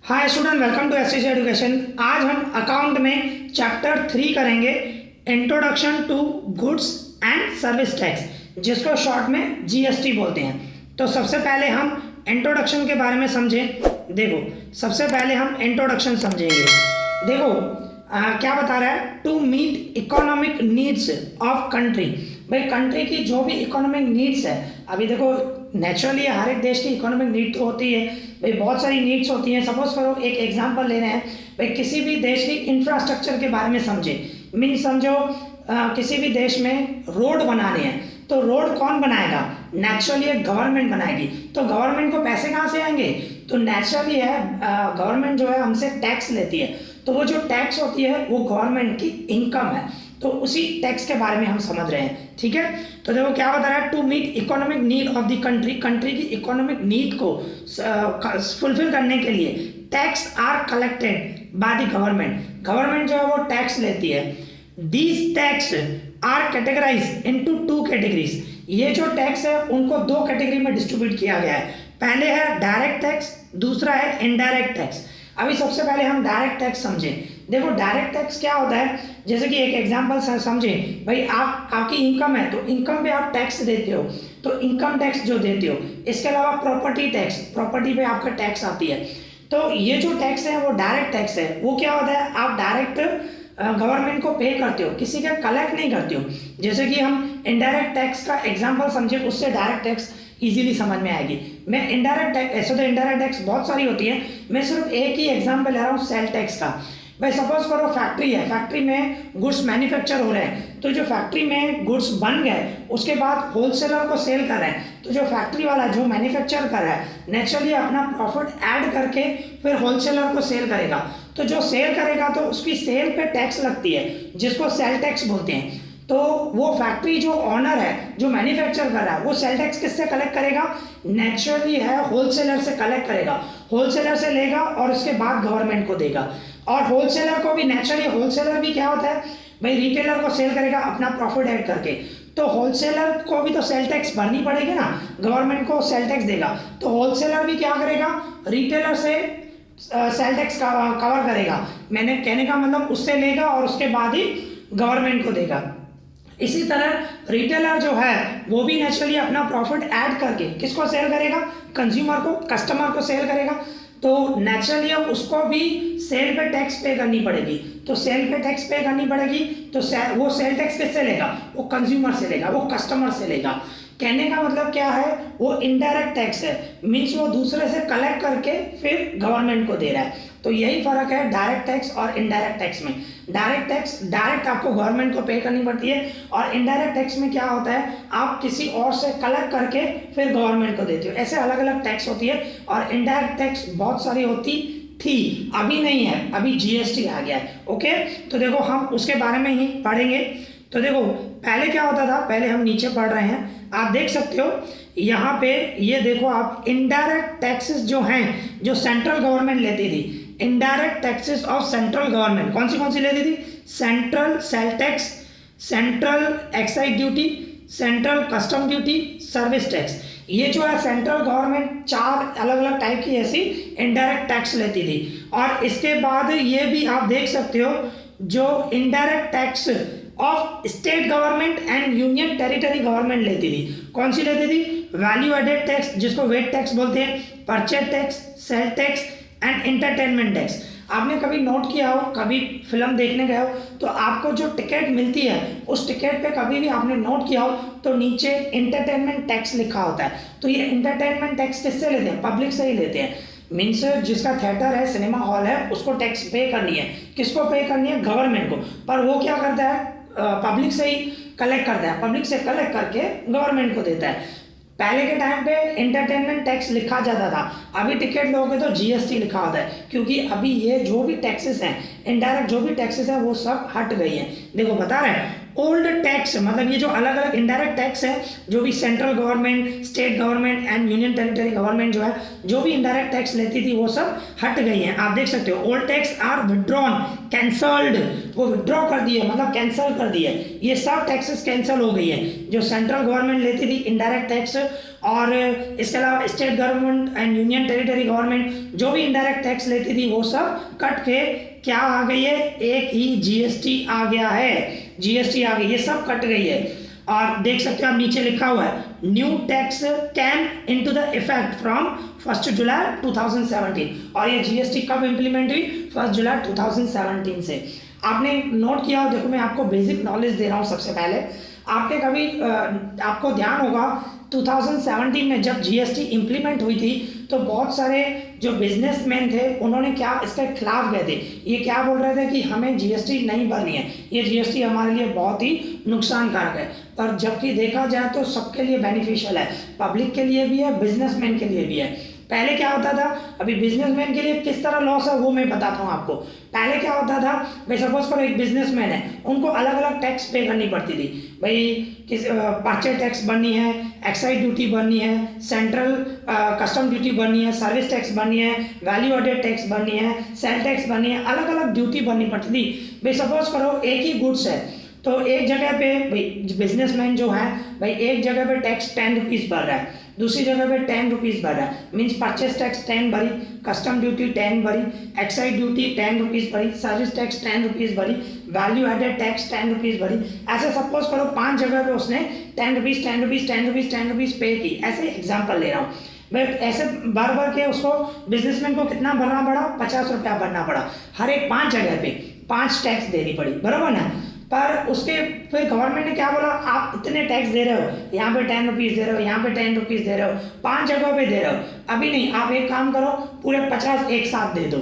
Hi student, welcome to STC education. आज हम account में चैप्टर 3 करेंगे, introduction to goods and service tax, जिसको शॉर्ट में जीएसटी बोलते हैं। तो सबसे पहले हम इंट्रोडक्शन के बारे में समझें। देखो, सबसे पहले हम इंट्रोडक्शन समझेंगे। देखो क्या बता रहा है, to meet economic needs of country. भाई कंट्री की जो भी इकोनॉमिक नीड्स है, अभी देखो नेचुरली हर एक देश की इकोनॉमिक नीड तो होती है भाई, बहुत सारी नीड्स होती हैं। सपोज करो एक एग्जांपल ले रहे हैं भाई, किसी भी देश की इंफ्रास्ट्रक्चर के बारे में समझे। मीन समझो किसी भी देश में रोड बनाने हैं, तो रोड कौन बनाएगा? नेचुरली गवर्नमेंट बनाएगी। तो गवर्नमेंट को पैसे कहाँ से आएंगे? तो नेचुरली है गवर्नमेंट जो है हमसे टैक्स लेती है, तो वो जो टैक्स होती है वो गवर्नमेंट की इनकम है। तो उसी टैक्स के बारे में हम समझ रहे हैं, ठीक है। तो देखो क्या बता रहा है, to meet economic need of the country, country की इकोनॉमिक नीड को फुलफिल करने के लिए tax are collected by the government, government जो है वो टैक्स लेती है। These tax are categorize into two categories, ये जो टैक्स है उनको दो कैटेगरी में डिस्ट्रीब्यूट किया गया है। पहले है डायरेक्ट टैक्स, दूसरा है इनडायरेक्ट टैक्स। अभी सबसे पहले हम डायरेक्ट टैक्स समझें। देखो डायरेक्ट टैक्स क्या होता है, जैसे कि एक एग्जांपल समझें भाई, आपकी इनकम है तो इनकम पे आप टैक्स देते हो, तो इनकम टैक्स जो देते हो। इसके अलावा प्रॉपर्टी टैक्स, प्रॉपर्टी पे आपका टैक्स आती है। तो ये जो टैक्स है वो डायरेक्ट टैक्स है। वो क्या होता है, आप डायरेक्ट गवर्नमेंट को पे करते हो, किसी का कलेक्ट नहीं करते हो। जैसे कि हम इनडायरेक्ट टैक्स का एग्जांपल समझे, उससे डायरेक्ट टैक्स इजीली समझ में आएगी। मैं इनडायरेक्ट टैक्स, ऐसे तो इनडायरेक्ट टैक्स बहुत सारी होती है, मैं सिर्फ एक ही एग्जांपल ले रहा हूँ सेल टैक्स का। भाई सपोज करो फैक्ट्री है, फैक्ट्री में गुड्स मैन्युफैक्चर हो रहे हैं, तो जो फैक्ट्री में गुड्स बन गए उसके बाद होलसेलर को सेल कर रहे हैं, तो जो फैक्ट्री वाला जो मैन्युफैक्चर कर रहा है नेचुरली अपना प्रॉफिट ऐड करके फिर होलसेलर को सेल करेगा। तो जो सेल करेगा तो उसकी सेल पे टैक्स लगती है, जिसको सेल टैक्स बोलते हैं। तो वो फैक्ट्री जो ऑनर है, जो मैन्युफैक्चर कर रहा है, वो सेल टैक्स किससे कलेक्ट करेगा? नेचुरली है होलसेलर से कलेक्ट करेगा, होलसेलर से लेगा और उसके बाद गवर्नमेंट को देगा। और होलसेलर को भी नेचुरली, होलसेलर भी क्या होता है भाई, रिटेलर को सेल करेगा अपना प्रॉफिट ऐड करके। तो होलसेलर को भी तो सेल टैक्स भरनी पड़ेगी ना, गवर्नमेंट को सेल टैक्स देगा, तो होलसेलर भी क्या करेगा, रिटेलर से सेल टैक्स कवर करेगा। मैंने कहने का मतलब उससे लेगा और उसके बाद ही गवर्नमेंट को देगा। इसी तरह रिटेलर जो है वो भी नेचुरली अपना प्रॉफिट ऐड करके किसको सेल करेगा? कंज्यूमर को, कस्टमर को सेल करेगा। तो नेचुरली अब उसको भी सेल पे टैक्स पे करनी पड़ेगी, तो सेल पे टैक्स पे करनी पड़ेगी। तो वो सेल टैक्स किससे लेगा? वो कंज्यूमर से लेगा, वो कस्टमर से लेगा। कहने का मतलब क्या है, वो इनडायरेक्ट टैक्स है, मीन्स वो दूसरे से कलेक्ट करके फिर गवर्नमेंट को दे रहा है। तो यही फर्क है डायरेक्ट टैक्स और इनडायरेक्ट टैक्स में। डायरेक्ट टैक्स डायरेक्ट आपको गवर्नमेंट को पे करनी पड़ती है, और इनडायरेक्ट टैक्स में क्या होता है, आप किसी और से कलेक्ट करके फिर गवर्नमेंट को देते हो। ऐसे अलग अलग टैक्स होती है, और इनडायरेक्ट टैक्स बहुत सारी होती थी, अभी नहीं है, अभी जीएसटी आ गया है। ओके, तो देखो हम उसके बारे में ही पढ़ेंगे। तो देखो पहले क्या होता था, पहले हम नीचे पढ़ रहे हैं, आप देख सकते हो यहाँ पे, ये देखो आप, इनडायरेक्ट टैक्सेस जो हैं जो सेंट्रल गवर्नमेंट लेती थी, indirect taxes of central government कौन सी लेती थी? Central sale tax, central excise duty, central custom duty, service tax. ये जो है सेंट्रल गवर्नमेंट चार अलग अलग टाइप की ऐसी इनडायरेक्ट टैक्स लेती थी। और इसके बाद ये भी आप देख सकते हो, जो indirect tax of state government and union territory government लेती थी। कौन सी लेती थी? वैल्यू एडेड टैक्स, जिसको वेट टैक्स बोलते हैं, purchase tax, sale tax and entertainment tax. आपने कभी नोट किया हो, कभी फिल्म देखने गए हो, तो आपको जो टिकट मिलती है उस टिकट पे कभी भी आपने नोट किया हो तो नीचे एंटरटेनमेंट टैक्स लिखा होता है। तो ये एंटरटेनमेंट टैक्स किससे लेते हैं? पब्लिक से ही लेते हैं। मीन्स जिसका थिएटर है, सिनेमा हॉल है, उसको टैक्स पे करनी है। किसको पे करनी है? गवर्नमेंट को। पर वो क्या करता है, पब्लिक से ही कलेक्ट करता है, पब्लिक से कलेक्ट करके गवर्नमेंट को देता है। पहले के टाइम पे एंटरटेनमेंट टैक्स लिखा जाता था, अभी टिकट लोगे तो जीएसटी लिखा होता है, क्योंकि अभी ये जो भी टैक्सेस हैं, इनडायरेक्ट जो भी टैक्सेस हैं, वो सब हट गई हैं। देखो बता रहे हैं, ओल्ड टैक्स मतलब ये जो अलग अलग इनडायरेक्ट टैक्स है, जो भी central government, state government and union territory government जो है जो भी इनडायरेक्ट टैक्स लेती थी, वो सब हट गई हैं। आप देख सकते हो, old tax are withdrawn, cancelled, वो विड्रॉ कर दिए, मतलब कैंसिल कर दिए। ये सब टैक्सेस कैंसिल हो गई है, जो सेंट्रल गवर्नमेंट लेती थी इनडायरेक्ट टैक्स, और इसके अलावा state government and union territory government जो भी इनडायरेक्ट टैक्स लेती थी वो सब कट के क्या आ गई है, एक ही जीएसटी आ गया है, जीएसटी आ गई, ये सब कट गई है। और देख सकते हो आप नीचे लिखा हुआ है new tax came into the effect from 1 July 2017। और ये जीएसटी कब इंप्लीमेंट हुई, 1 जुलाई 2017 से। आपने नोट किया हो, देखो मैं आपको बेसिक नॉलेज दे रहा हूँ। सबसे पहले आपने कभी आपको ध्यान होगा 2017 में जब जीएसटी इंप्लीमेंट हुई थी तो बहुत सारे जो बिजनेसमैन थे उन्होंने क्या इसके खिलाफ गए थे। ये क्या बोल रहे थे कि हमें जीएसटी नहीं भरनी है, ये जीएसटी हमारे लिए बहुत ही नुकसानकारक है। पर जबकि देखा जाए तो सबके लिए बेनिफिशियल है, पब्लिक के लिए भी है, बिजनेसमैन के लिए भी है। पहले क्या होता था, अभी बिजनेसमैन के लिए किस तरह लॉस है वो मैं बताता हूँ आपको। पहले क्या होता था, भाई सपोज करो एक बिजनेसमैन है, उनको अलग अलग टैक्स पे करनी पड़ती थी। भाई किस परचेज टैक्स भरनी है, एक्साइज ड्यूटी भरनी है, सेंट्रल कस्टम ड्यूटी भरनी है, सर्विस टैक्स भरनी है, वैल्यू एडेड टैक्स भरनी है, सेल टैक्स भरनी है, अलग अलग ड्यूटी भरनी पड़ती थी। भाई सपोज करो एक ही गुड्स है तो एक जगह पे भाई बिजनेसमैन जो है भाई एक जगह पे टैक्स 10 रुपीज़ भर रहा है, दूसरी जगह पे 10 रुपीज़ भर रहा है, मीन्स परचेस टैक्स 10 भरी, कस्टम ड्यूटी 10 भरी, एक्साइज ड्यूटी 10 रुपीज़ भरी, सर्विस टैक्स 10 रुपीज़ भरी, वैल्यू एडेड टैक्स 10 रुपीज़ भरी। ऐसे सपोज करो 5 जगह पे उसने 10 रुपीज़ 10 रुपीज़ 10 रुपीज़ 10 रुपीज़ पे की। ऐसे एग्जाम्पल ले रहा हूँ। बट ऐसे भर भर के उसको बिजनेसमैन को कितना भरना पड़ा, 50 रुपया भरना पड़ा। हर एक 5 जगह पे 5 टैक्स देनी पड़ी, बराबर ना। पर उसके फिर गवर्नमेंट ने क्या बोला, आप इतने टैक्स दे रहे हो, यहाँ पे 10 रुपीज़ दे रहे हो, यहाँ पे 10 रुपीज़ दे रहे हो, 5 जगहों पे दे रहे हो। अभी नहीं, आप एक काम करो पूरे 50 एक साथ दे दो।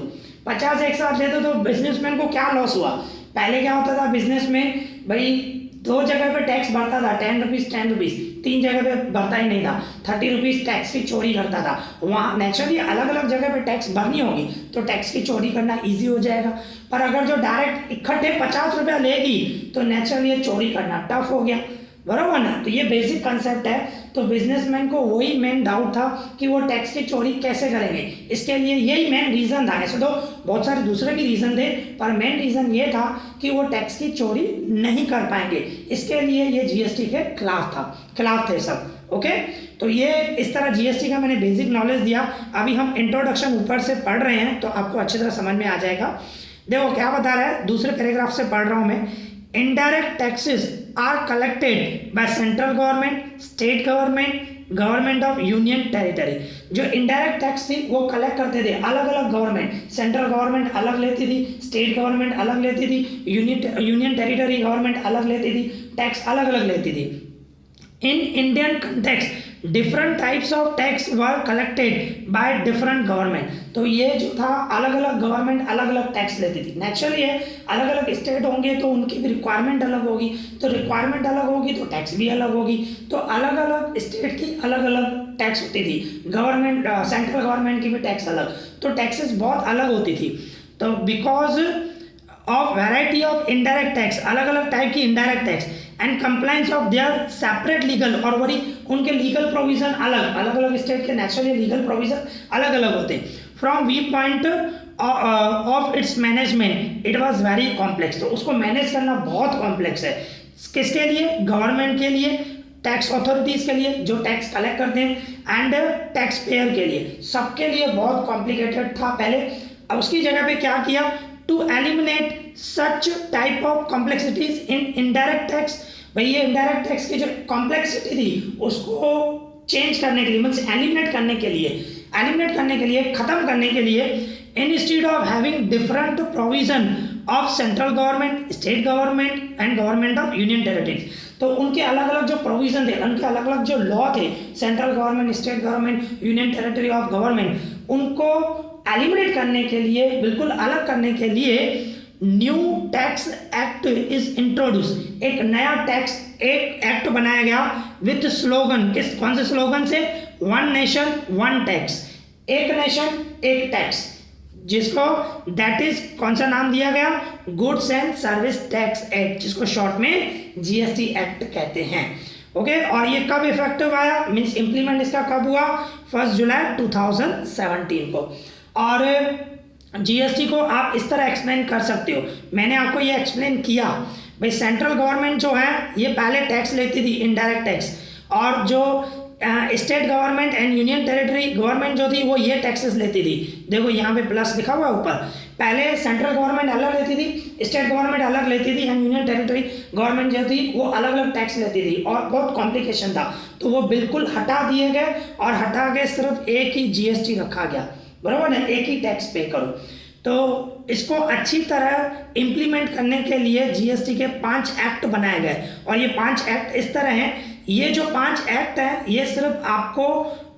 50 एक साथ दे दो तो बिजनेसमैन को क्या लॉस हुआ। पहले क्या होता था, बिजनेसमैन भाई 2 जगह पे टैक्स भरता था 10 रुपीज़ 10 रुपीज़, 3 जगह पे भरता ही नहीं था, 30 रुपीज़ टैक्स की चोरी करता था। वहाँ नेचुरली अलग अलग जगह पे टैक्स भरनी होगी तो टैक्स की चोरी करना ईजी हो जाएगा। पर अगर जो डायरेक्ट इकट्ठे 50 रुपया लेगी तो नेचुरली ये चोरी करना टफ हो गया, बराबर ना। तो ये बेसिक कंसेप्ट है। तो बिजनेसमैन को वही मेन डाउट था कि वो टैक्स की चोरी कैसे करेंगे। इसके लिए यही मेन रीज़न था। ऐसे तो बहुत सारे दूसरे भी रीज़न थे पर मेन रीज़न ये था कि वो टैक्स की चोरी नहीं कर पाएंगे। इसके लिए ये जीएसटी के खिलाफ थे सब। ओके, तो ये इस तरह जीएसटी का मैंने बेसिक नॉलेज दिया। अभी हम इंट्रोडक्शन ऊपर से पढ़ रहे हैं तो आपको अच्छी तरह समझ में आ जाएगा। देखो क्या बता रहा है, दूसरे पैराग्राफ से पढ़ रहा हूँ मैं। Indirect taxes are collected by central government, state government, government of union territory. जो इनडायरेक्ट टैक्स थी वो कलेक्ट करते थे अलग अलग गवर्नमेंट। सेंट्रल गवर्नमेंट अलग लेती थी, स्टेट गवर्नमेंट अलग लेती थी, यूनियन टेरिटरी गवर्नमेंट अलग लेती थी, टैक्स अलग अलग लेती थी। In Indian context, different types of tax were collected by different government। तो ये जो था अलग अलग गवर्नमेंट अलग अलग टैक्स लेती थी। नेचुरली है, अलग अलग स्टेट होंगे तो उनकी भी रिक्वायरमेंट अलग होगी, तो रिक्वायरमेंट अलग होगी तो टैक्स भी अलग होगी। तो अलग अलग स्टेट की अलग अलग टैक्स होती थी, गवर्नमेंट सेंट्रल गवर्नमेंट की भी टैक्स अलग, तो टैक्सेस बहुत अलग होती थी। तो because of variety of indirect tax, अलग अलग टाइप की indirect tax and compliance of their separate legal, और वही उनके लीगल प्रोविजन अलग अलग स्टेट के नेचुरली लीगल प्रोविजन अलग अलग होते हैं। From we point of its management it was very complex. तो उसको मैनेज करना बहुत कॉम्प्लेक्स है। किसके लिए, गवर्नमेंट के लिए, टैक्स अथॉरिटीज़ के लिए जो टैक्स कलेक्ट करते हैं, एंड टैक्स पेयर के लिए, सबके लिए बहुत कॉम्प्लिकेटेड था पहले। अब उसकी जगह पे क्या किया, to eliminate such type of complexities in indirect tax. भाई ये इनडायरेक्ट टैक्स की जो कॉम्प्लेक्सिटी थी उसको चेंज करने के लिए, मतलब एलिमिनेट करने के लिए, खत्म करने के लिए, instead of having different provision of central government, state government and government of union territories. तो उनके अलग अलग जो प्रोविजन थे, उनके अलग अलग जो लॉ थे, central government, state government, union territory of government, उनको एलिमिनेट करने के लिए, बिल्कुल अलग करने के लिए new tax act is introduce. एक नया टैक्स एक्ट बनाया गया विथ स्लोगन, कौन से स्लोगन से, वन नेशन वन टैक्स, एक नेशन एक टैक्स, जिसको दैट इज कौन सा नाम दिया गया, goods and service tax act, जिसको शॉर्ट में जीएसटी एक्ट कहते हैं। ओके, और ये कब इफेक्टिव आया, मीन्स इंप्लीमेंट इसका कब हुआ, 1 जुलाई 2017 को। और जीएसटी को आप इस तरह एक्सप्लेन कर सकते हो, मैंने आपको ये एक्सप्लेन किया। भाई सेंट्रल गवर्नमेंट जो है ये पहले टैक्स लेती थी, इनडायरेक्ट टैक्स, और जो state government and union territory government जो थी वो ये टैक्सेस लेती थी। देखो यहाँ पे प्लस लिखा हुआ है ऊपर। पहले सेंट्रल गवर्नमेंट अलग लेती थी, स्टेट गवर्नमेंट अलग लेती थी एंड यूनियन टेरिटरी गवर्नमेंट जो थी वो अलग अलग टैक्स लेती थी और बहुत कॉम्प्लिकेशन था। तो वो बिल्कुल हटा दिए गए और हटा के सिर्फ एक ही जीएसटी रखा गया, बराबर ना, एक ही टैक्स पे करो। तो इसको अच्छी तरह इम्प्लीमेंट करने के लिए जीएसटी के 5 एक्ट बनाए गए और ये 5 एक्ट इस तरह हैं। ये जो 5 एक्ट हैं ये सिर्फ आपको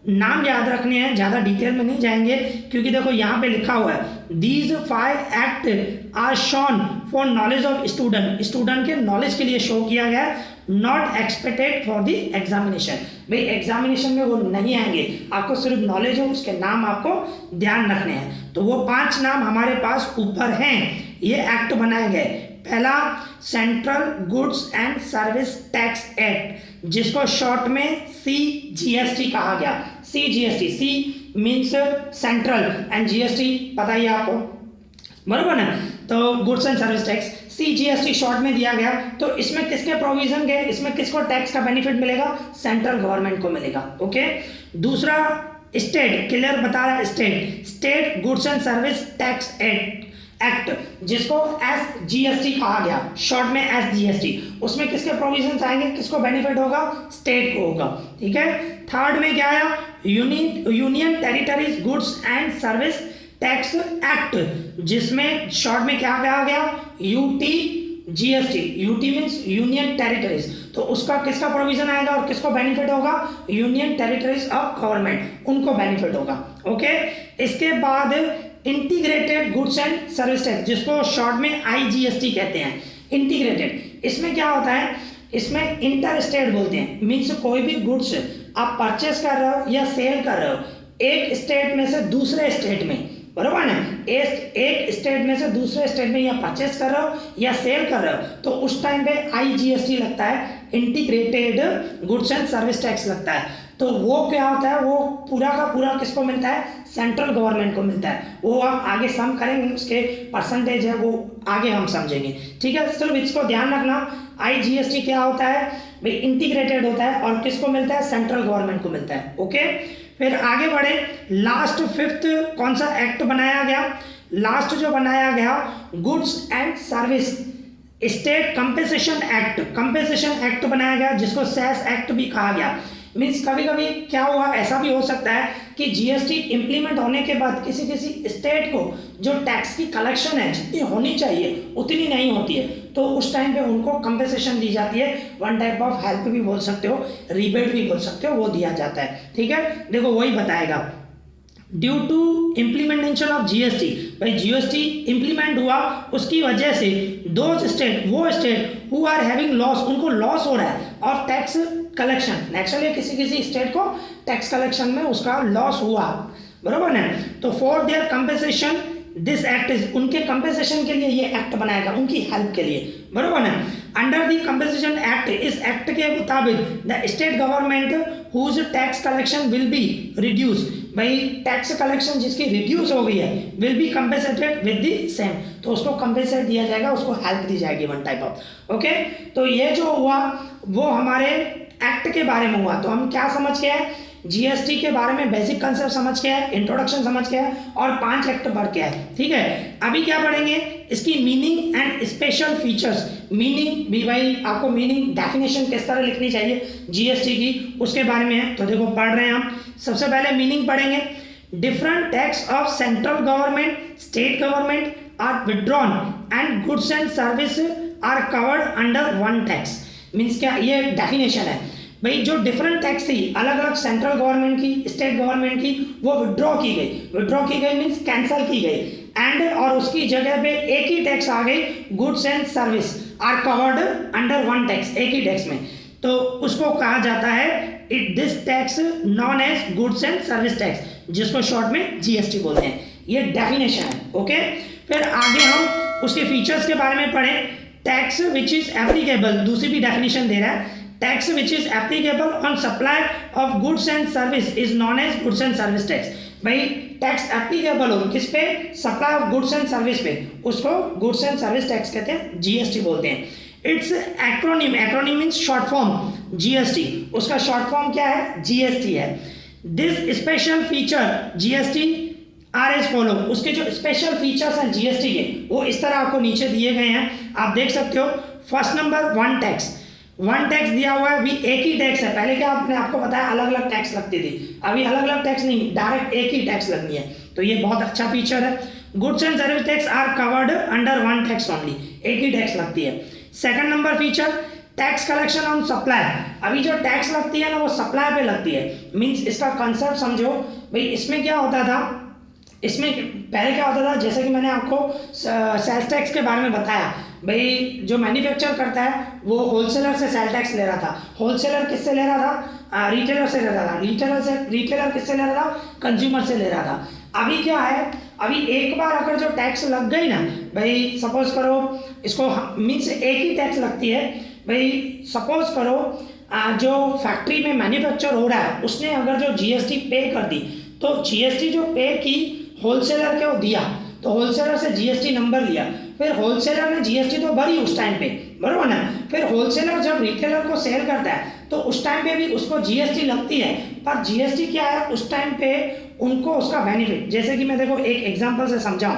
नाम याद रखने हैं, ज़्यादा डिटेल में नहीं जाएंगे क्योंकि देखो यहाँ पे लिखा हुआ है these 5 act are shown for knowledge of student, student के नॉलेज के लिए शो किया गया, not expected for the examination. भाई एग्जामिनेशन में वो नहीं आएंगे, आपको सिर्फ नॉलेज हो उसके नाम आपको ध्यान रखने हैं। तो वो 5 नाम हमारे पास ऊपर हैं, ये एक्ट बनाए गए। पहला central goods and service tax act जिसको शॉर्ट में CGST कहा गया। CGST, C means central and GST पता ही आपको, बराबर ना। तो goods and service tax CGST short में दिया गया। तो इसमें किसके प्रोविजन गए, इसमें किसको टैक्स का बेनिफिट मिलेगा, सेंट्रल गवर्नमेंट को मिलेगा। ओके। दूसरा स्टेट, क्लियर बता रहा है, state goods and service tax act जिसको SGST कहा गया, शॉर्ट में SGST, उसमें किसके प्रोविजंस आएंगे, किसको बेनिफिट होगा, स्टेट को होगा। ठीक है। थर्ड में क्या आया, union territories goods and service tax act जिसमें शॉर्ट में क्या कहा गया, UTGST, UT means union territories. तो उसका किसका प्रोविजन आएगा और किसको बेनिफिट होगा, यूनियन टेरिटरीज ऑफ गवर्नमेंट, उनको बेनिफिट होगा। ओके। इसके बाद integrated goods and service tax जिसको शॉर्ट में IGST कहते हैं। इंटीग्रेटेड, इसमें क्या होता है, इसमें इंटर स्टेट बोलते हैं, मीन्स कोई भी गुड्स आप परचेस कर रहे हो या सेल कर रहे हो एक स्टेट में से दूसरे स्टेट में, बराबर ना, एक स्टेट में से दूसरे स्टेट में या परचेस कर रहे हो या सेल कर रहे हो तो उस टाइम पे IGST लगता है, integrated goods and service tax लगता है। तो वो क्या होता है, वो पूरा का पूरा किसको मिलता है, सेंट्रल गवर्नमेंट को मिलता है। वो हम आगे सम करेंगे, उसके परसेंटेज है वो आगे हम समझेंगे। ठीक है। सिर्फ इसको ध्यान रखना, IGST क्या होता है भाई, इंटीग्रेटेड होता है और किसको मिलता है, सेंट्रल गवर्नमेंट को मिलता है। ओके। फिर आगे बढ़े, लास्ट 5th कौन सा एक्ट बनाया गया, लास्ट जो बनाया गया goods and service state compensation act बनाया गया जिसको सेस एक्ट भी कहा गया। मीन्स कभी कभी क्या हुआ, ऐसा भी हो सकता है कि GST इम्प्लीमेंट होने के बाद किसी स्टेट को जो टैक्स की कलेक्शन है जितनी होनी चाहिए उतनी नहीं होती है, तो उस टाइम पे उनको कंपेंसेशन दी जाती है, वन टाइप ऑफ हेल्प भी बोल सकते हो, रिबेट भी बोल सकते हो, वो दिया जाता है। ठीक है। देखो वही बताएगा, due to implementation of GST, भाई GST इम्प्लीमेंट हुआ उसकी वजह से वो state who are having loss, उनको लॉस हो रहा है और टैक्स कलेक्शन, नेचुरली किसी स्टेट को टैक्स कलेक्शन में उसका लॉस हुआ, बराबर ना। तो for their compensation this act is, उनके कंपेंसेशन के लिए ये एक्ट बनाएगा, उनकी हेल्प के लिए, बराबर ना। अंडर द कंपेंसेशन एक्ट, इस एक्ट के मुताबिक the state government whose tax collection will be reduce, भाई टैक्स कलेक्शन जिसकी रिड्यूस हो गई है will be compensated with the same, तो उसको कंपेंसेट दिया जाएगा, उसको हेल्प दी जाएगी, वन टाइप ऑफ। ओके। तो ये जो हुआ वो हमारे एक्ट के बारे में हुआ। तो हम क्या समझ के आए, GST के बारे में बेसिक कंसेप्ट समझ के आए, इंट्रोडक्शन समझ के आए और 5 एक्ट पढ़ के आए। ठीक है। अभी क्या पढ़ेंगे, इसकी meaning and special features. Meaning भी भाई आपको मीनिंग डेफिनेशन किस तरह लिखनी चाहिए GST की, उसके बारे में है। तो देखो पढ़ रहे हैं हम, सबसे पहले मीनिंग पढ़ेंगे, different tax of central government state government are withdrawn and goods and service are covered under one tax. Means क्या, ये डेफिनेशन है भाई, जो डिफरेंट टैक्स थी अलग अलग सेंट्रल गवर्नमेंट की, स्टेट गवर्नमेंट की, वो विड्रॉ की गई मीन्स कैंसल की गई, एंड और उसकी जगह पे एक ही टैक्स आ गई, goods and service are covered under one tax, एक ही टैक्स में। तो उसको कहा जाता है this tax known as goods and service tax, जिसको शॉर्ट में GST बोलते हैं। ये डेफिनेशन है। ओके। फिर आगे हम उसके फीचर्स के बारे में पढ़ें। टैक्स विच इज एप्लीकेबल, दूसरी भी डेफिनेशन दे रहा है, tax which is applicable on supply of goods and service is known as goods and service tax. भाई टैक्स एप्लीकेबल हो किस पे, supply of goods and service पे, उसको गुड्स एंड सर्विस टैक्स कहते हैं, GST बोलते हैं। It's acronym, acronym means short form GST, उसका शॉर्ट फॉर्म क्या है, जीएसटी है। This special feature GST are as follow, उसके जो स्पेशल फीचर्स हैं जीएसटी के वो इस तरह आपको नीचे दिए गए हैं, आप देख सकते हो। First number one tax, one tax दिया हुआ है, अभी एक ही टैक्स है, पहले क्या आपने आपको बताया अलग अलग टैक्स लगती थी, अभी अलग अलग टैक्स नहीं, डायरेक्ट एक ही टैक्स लगनी है, तो ये बहुत अच्छा फीचर है। Goods and service tax are covered under one tax only, एक ही टैक्स लगती है। Second number feature tax collection on supply, अभी जो टैक्स लगती है ना वो सप्लाई पे लगती है, मींस इसका कंसेप्ट समझो भाई। इसमें क्या होता था, इसमें पहले क्या होता था, जैसे कि मैंने आपको सेल्स टैक्स के बारे में बताया भाई, जो मैन्युफैक्चर करता है वो होलसेलर से सेल टैक्स ले रहा था, होलसेलर किससे ले रहा था, रिटेलर से ले रहा था, रिटेलर किससे ले रहा था, कंज्यूमर से ले रहा था। अभी क्या है, अभी एक बार अगर जो टैक्स लग गई ना भाई, सपोज करो इसको मीन्स एक ही टैक्स लगती है भाई, सपोज करो जो फैक्ट्री में मैन्युफैक्चर हो रहा है उसने अगर जो जीएसटी पे कर दी, तो जीएसटी जो पे की होलसेलर को दिया, तो होलसेलर से जीएसटी नंबर लिया, फिर होलसेलर ने जीएसटी तो भरी उस टाइम पे, बरोबर ना, फिर होलसेलर जब रिटेलर को सेल करता है तो उस टाइम पे भी उसको जीएसटी लगती है, पर जीएसटी क्या है उस टाइम पे उनको उसका बेनिफिट, जैसे कि मैं देखो एक एग्जांपल से समझाऊं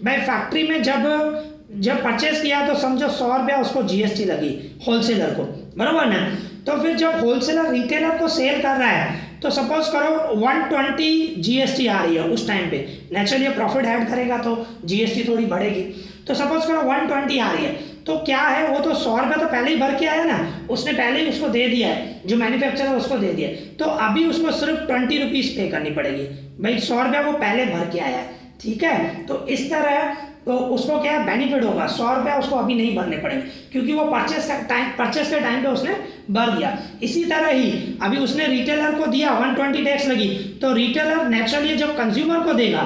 भाई, फैक्ट्री में जब परचेस किया तो समझो 100 रुपया उसको जीएसटी लगी होलसेलर को, बरोबर ना, तो फिर जब होलसेलर रिटेलर को सेल कर रहा है तो सपोज करो 120 जीएसटी आ रही है उस टाइम पे, नेचुरली प्रॉफिट ऐड करेगा तो जीएसटी थोड़ी बढ़ेगी, तो सपोज करो 120 आ रही है, तो क्या है वो तो 100 रुपये तो पहले ही भर के आया ना, उसने पहले ही उसको दे दिया है, जो मैन्युफैक्चरर उसको दे दिया है, तो अभी उसको सिर्फ 20 रुपीज़ पे करनी पड़ेगी भाई, 100 रुपया वो पहले भर के आया है, ठीक है। तो इस तरह तो उसको क्या बेनिफिट होगा, 100 रुपया उसको अभी नहीं भरने पड़ेंगे क्योंकि वो परचेस के टाइम पे उसने भर दिया। इसी तरह ही अभी उसने रिटेलर को दिया 120 टैक्स लगी, तो रिटेलर नेचुरली जब कंज्यूमर को देगा,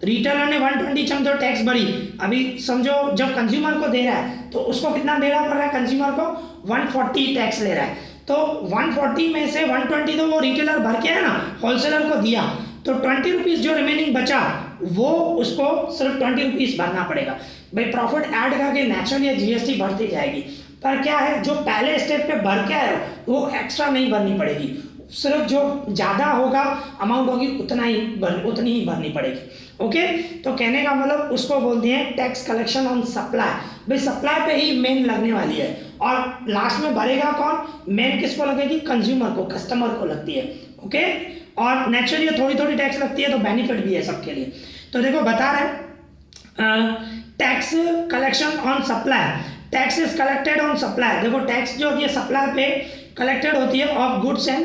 रिटेलर ने 120 समझो टैक्स भरी, अभी समझो जब कंज्यूमर को दे रहा है तो उसको कितना देना पड़ रहा है, कंज्यूमर को 140 टैक्स ले रहा है, तो 140 में से 120 तो वो रिटेलर भर के है ना, होलसेलर को दिया, तो 20 रुपीज़ जो रिमेनिंग बचा वो उसको सिर्फ 20 रुपीज़ भरना पड़ेगा भाई। प्रॉफिट ऐड करके नेचुरली जीएसटी बढ़ती जाएगी, पर क्या है जो पहले स्टेप पे भर के आए वो एक्स्ट्रा नहीं भरनी पड़ेगी, सिर्फ जो ज़्यादा होगा अमाउंट होगी उतनी ही भरनी पड़ेगी। ओके, तो कहने का मतलब उसको बोलते हैं टैक्स कलेक्शन ऑन सप्लाई, भाई सप्लाई पे ही मेन लगने वाली है, और लास्ट में भरेगा कौन, मेन किसको लगेगी, कंज्यूमर को, कस्टमर को लगती है। ओके, और नेचुरली थोड़ी थोड़ी टैक्स लगती है तो बेनिफिट भी है सबके लिए। तो देखो बता रहे हैं tax collection on supply, tax is collected on supply, देखो टैक्स जो होती है सप्लाई पे कलेक्टेड होती है of goods and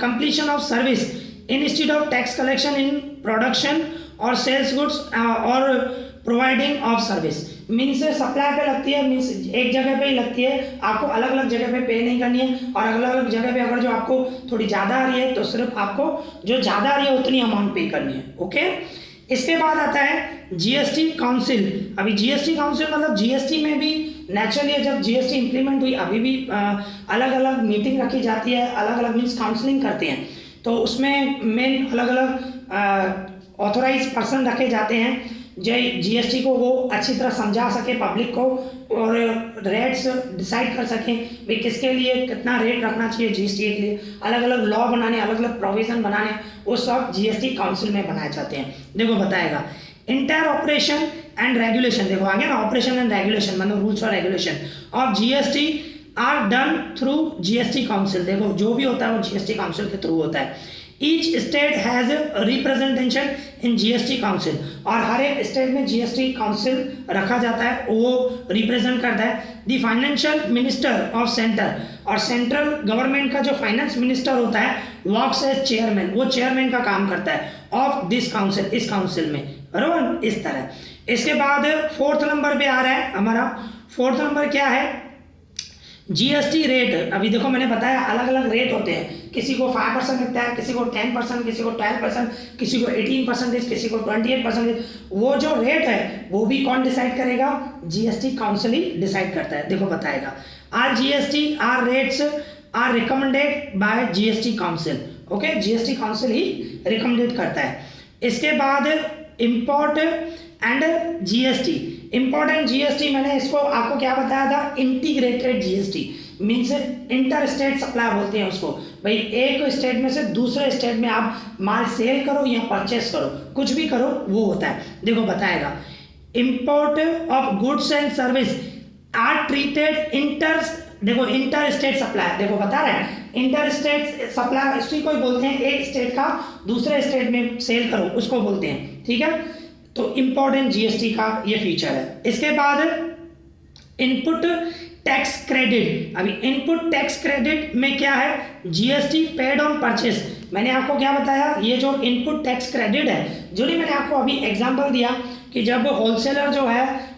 completion of service instead of tax collection in production और सेल्स गुड्स और providing of service, means supply पे लगती है, मीन्स एक जगह पे ही लगती है, आपको अलग अलग जगह पे पे नहीं करनी है, और अलग अलग जगह पे अगर जो आपको थोड़ी ज़्यादा आ रही है तो सिर्फ आपको जो ज़्यादा आ रही है उतनी अमाउंट पे करनी है। ओके, इसके बाद आता है जीएसटी काउंसिल, अभी जीएसटी काउंसिल मतलब जीएसटी में भी नेचुरली जब जीएसटी इंप्लीमेंट हुई अभी भी अलग अलग मीटिंग रखी जाती है, अलग अलग मीन्स काउंसलिंग करते हैं, तो उसमें मेन अलग अलग ऑथोराइज पर्सन रखे जाते हैं जो जीएसटी को वो अच्छी तरह समझा सके पब्लिक को, और रेट्स डिसाइड कर सकें भाई किसके लिए कितना रेट रखना चाहिए जीएसटी के लिए, अलग अलग लॉ बनाने, अलग अलग प्रोविज़न बनाने, वो सब जीएसटी काउंसिल में बनाए जाते हैं। देखो बताएगा इंटर ऑपरेशन एंड रेगुलेशन, देखो आगे ना ऑपरेशन एंड रेगुलेशन मतलब रूल्स और regulation of GST R done through GST council, देखो जो भी होता है वो जीएसटी काउंसिल के थ्रू होता है। Each state has representation in GST council, और हर एक स्टेट में जीएसटी काउंसिल रखा जाता है, वो रिप्रेजेंट करता है। The financial minister of centre, और सेंट्रल गवर्नमेंट का जो फाइनेंस मिनिस्टर होता है वर्क्स एज चेयरमैन, वो चेयरमैन का काम करता है ऑफ दिस काउंसिल, इस काउंसिल में, बराबर इस तरह। इसके बाद 4th नंबर पे आ रहा है हमारा, 4th नंबर क्या है, जीएसटी रेट। अभी देखो मैंने बताया अलग अलग रेट होते हैं, किसी को 5% मिलता है, किसी को 10%, किसी को 12%, किसी को 18%, किसी को 28%, वो जो रेट है वो भी कौन डिसाइड करेगा, जीएसटी काउंसिल ही डिसाइड करता है। देखो बताएगा are GST are rates are recommended by GST council, okay, GST council ही रिकमेंडेड करता है। इसके बाद import and GST, important GST मैंने इसको आपको क्या बताया था, integrated GST means inter state supply बोलते हैं उसको। भाई एक स्टेट में से दूसरे स्टेट में आप माल सेल करो या परचेस करो, कुछ भी करो वो होता है। देखो बताएगा, import of goods and service are treated inter state supply. देखो बता रहे हैं इंटर स्टेट सप्लाई उसी को बोलते हैं, एक स्टेट का दूसरे स्टेट में सेल करो उसको बोलते हैं, ठीक है। तो इंपॉर्टेंट जीएसटी का ये फीचर है। इसके बाद इनपुट टैक्स क्रेडिट। अभी इनपुट टैक्स क्रेडिट में क्या है, जीएसटी पेड ऑन परचेस। मैंने आपको क्या बताया, ये जो इनपुट टैक्स क्रेडिट है, जो नहीं मैंने आपको अभी एग्जांपल दिया कि जब होलसेलर जो है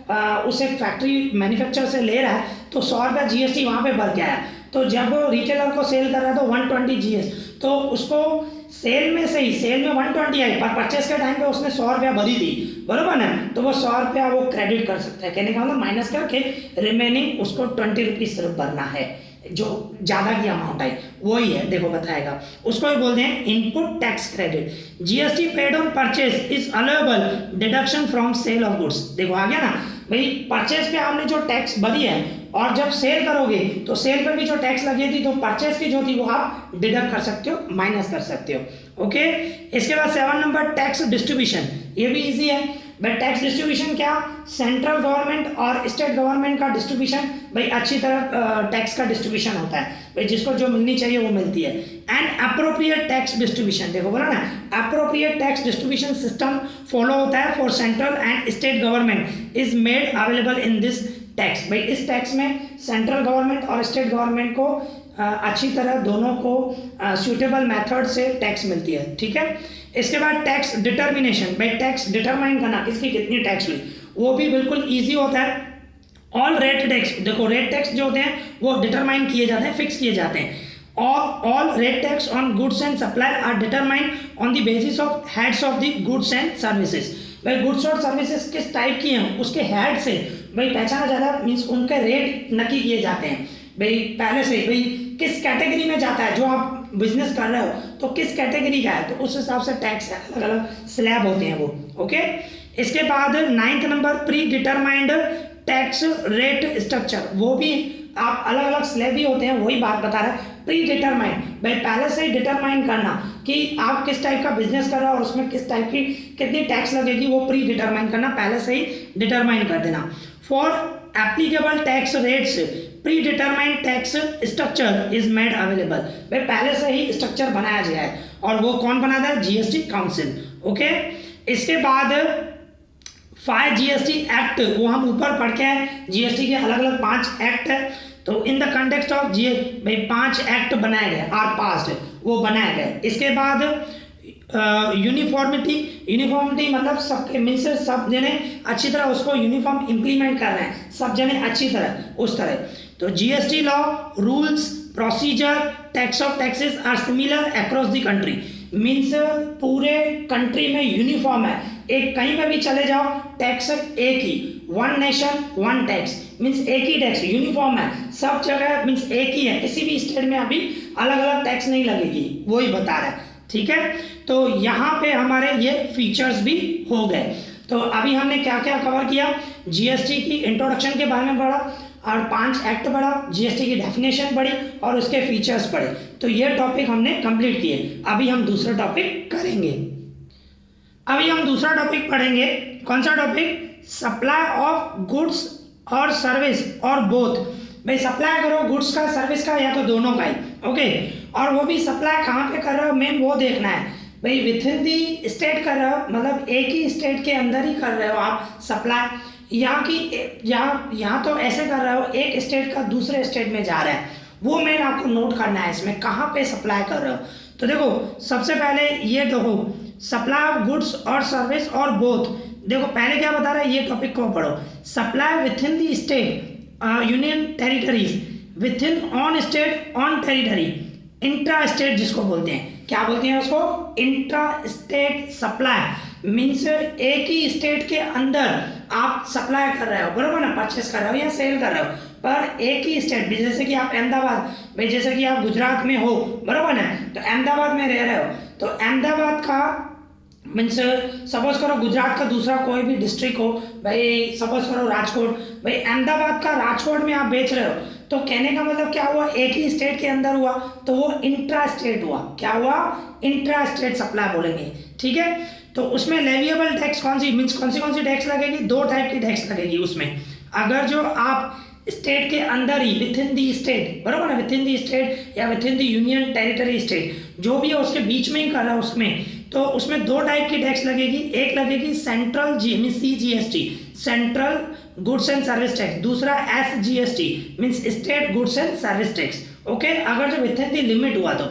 उसे फैक्ट्री मैन्युफैक्चर से ले रहा है तो 100 रुपया जीएसटी वहाँ पे भर के आया, तो जब रिटेलर को सेल कर रहा है तो 120 जीएस, तो उसको सेल में 120 आई पर परचेस के टाइम पे उसने 100 रुपया भरी थी, बरोबर ना, तो वो 100 रुपया वो क्रेडिट कर सकता है। कहने का मतलब माइनस करके रिमेनिंग उसको 20 रुपीज सिर्फ भरना है, जो ज़्यादा की अमाउंट आई वही है। देखो बताएगा, उसको ही बोलते हैं input tax credit. GST paid on purchase is allowable deduction from sale of goods. देखो आ गया ना भाई, परचेस पे आपने जो टैक्स भरी है और जब सेल करोगे तो सेल पे भी जो टैक्स लगी थी तो परचेस की जो थी वो आप डिडक्ट कर सकते हो, माइनस कर सकते हो। ओके, इसके बाद 7 नंबर टैक्स डिस्ट्रीब्यूशन। ये भी इजी है भाई। टैक्स डिस्ट्रीब्यूशन क्या, सेंट्रल गवर्नमेंट और स्टेट गवर्नमेंट का डिस्ट्रीब्यूशन भाई अच्छी तरह टैक्स का डिस्ट्रीब्यूशन होता है भाई, जिसको जो मिलनी चाहिए वो मिलती है। एंड अप्रोप्रिएट टैक्स डिस्ट्रीब्यूशन, देखो बोला ना, appropriate tax distribution system follow होता है for central and state government is made available in this tax. भाई इस टैक्स में सेंट्रल गवर्नमेंट और स्टेट गवर्नमेंट को अच्छी तरह दोनों को सूटेबल मेथड से टैक्स मिलती है, ठीक है। इसके बाद टैक्स डिटर्मिनेशन, भाई टैक्स डिटरमाइन करना किसकी कितनी टैक्स हुई, वो भी बिल्कुल ईजी होता है। ऑल रेट टैक्स, देखो रेट टैक्स जो होते हैं वो डिटरमाइन किए जाते हैं, फिक्स किए जाते हैं। All rate tax on goods and supply are determined on the basis of heads of the goods and services. भाई गुड्स और सर्विसेज किस टाइप की हैं उसके हेड से भाई पहचाना जाता है, मीन्स उनके रेट नक्की किए जाते हैं भाई पहले से। भाई किस कैटेगरी में जाता है, जो आप बिजनेस कर रहे हो तो किस कैटेगरी का है, तो उस हिसाब से टैक्स अलग अलग स्लैब होते हैं वो। ओके, इसके बाद 9th number pre determined tax rate structure, वो भी आप अलग अलग स्लैब ही होते हैं, वही बात बता रहा है। प्री डिटरमाइंड भाई पहले से ही डिटरमाइन करना कि आप किस टाइप का बिजनेस कर रहे हो और उसमें किस टाइप की कितनी टैक्स लगेगी, वो प्री डिटरमाइन करना, पहले से ही डिटरमाइन कर देना। For applicable tax rates pre determined tax structure is made available. भाई पहले से ही स्ट्रक्चर बनाया गया है और वो कौन बनाता है, जीएसटी काउंसिल। ओके, इसके बाद 5 जीएसटी एक्ट, वो हम ऊपर पढ़ के हैं, जीएसटी के अलग अलग 5 एक्ट है। तो इन द कंटेक्स्ट ऑफ भाई 5 एक्ट बनाए गए, आर पास्ड, वो बनाए गए। इसके बाद यूनिफॉर्मिटी मतलब सबके मीन्स सब जने अच्छी तरह उसको यूनिफॉर्म इम्प्लीमेंट कर रहे हैं, सब जने अच्छी तरह उस तरह। तो GST law rules procedure tax of taxes are similar across the country, means पूरे कंट्री में यूनिफॉर्म है, एक कहीं पे भी चले जाओ टैक्स एक ही, one nation one tax, means एक ही टैक्स यूनिफॉर्म है सब जगह, मीन्स एक ही है, किसी भी स्टेट में अभी अलग अलग टैक्स नहीं लगेगी, वही बता रहा है, ठीक है। तो यहाँ पे हमारे ये फीचर्स भी हो गए। तो अभी हमने क्या क्या कवर किया, जीएसटी की इंट्रोडक्शन के बारे में पढ़ा और 5 एक्ट पढ़ा, जीएसटी की डेफिनेशन पढ़ी और उसके फीचर्स पढ़े। तो ये टॉपिक हमने कंप्लीट किए। अभी हम दूसरा टॉपिक करेंगे। अभी हम दूसरा टॉपिक पढ़ेंगे। कौन सा टॉपिक, सप्लाई ऑफ गुड्स और सर्विस और बोथ। भाई सप्लाई करो गुड्स का सर्विस का या तो दोनों का ही, ओके। और वो भी सप्लाई कहाँ पे कर रहे हो मेन वो देखना है। भाई विथ इन दी स्टेट कर रहे हो, मतलब एक ही स्टेट के अंदर ही कर रहे हो आप सप्लाई, यहाँ तो ऐसे कर रहे हो एक स्टेट का दूसरे स्टेट में जा रहा है, वो मेन आपको नोट करना है इसमें कहाँ पे सप्लाई कर रहे हो। तो देखो सबसे पहले ये देखो सप्लाई ऑफ गुड्स और सर्विस और बोथ। देखो पहले क्या बता रहा है, ये टॉपिक को पढ़ो। Supply with in the state union territories, with in on state on territory, intra state जिसको बोलते हैं, क्या बोलते हैं उसको, इंट्रा स्टेट सप्लाई, मीन्स एक ही स्टेट के अंदर आप सप्लाई कर रहे हो, बरोबर ना, परचेस कर रहे हो या सेल कर रहे हो, पर एक ही स्टेट भी, जैसे कि आप अहमदाबाद, भाई जैसे कि आप गुजरात में हो, बरोबर ना, तो अहमदाबाद में रह रहे हो, तो अहमदाबाद का मीन्स सपोज करो गुजरात का दूसरा कोई भी डिस्ट्रिक्ट हो, भाई सपोज करो राजकोट, भाई अहमदाबाद का राजकोट में आप बेच रहे हो, तो कहने का मतलब क्या हुआ, एक ही स्टेट के अंदर हुआ तो वो इंट्रा स्टेट हुआ। क्या हुआ, इंट्रा स्टेट सप्लाई बोलेंगे, ठीक है। तो उसमें लेविएबल टैक्स कौन सी, मीन्स कौन सी टैक्स लगेगी, दो टाइप की टैक्स लगेगी उसमें। अगर जो आप स्टेट के अंदर ही, विथ इन दी स्टेट, बरोबर ना, विथ इन दी स्टेट या with in the union territory state, जो भी है उसके बीच में ही कर रहा है उसमें, तो उसमें दो टाइप की टैक्स लगेगी। एक लगेगी central CGST, central goods and service tax, दूसरा SGST means state goods and service tax. Okay, अगर जो विथ इन दी लिमिट हुआ तो।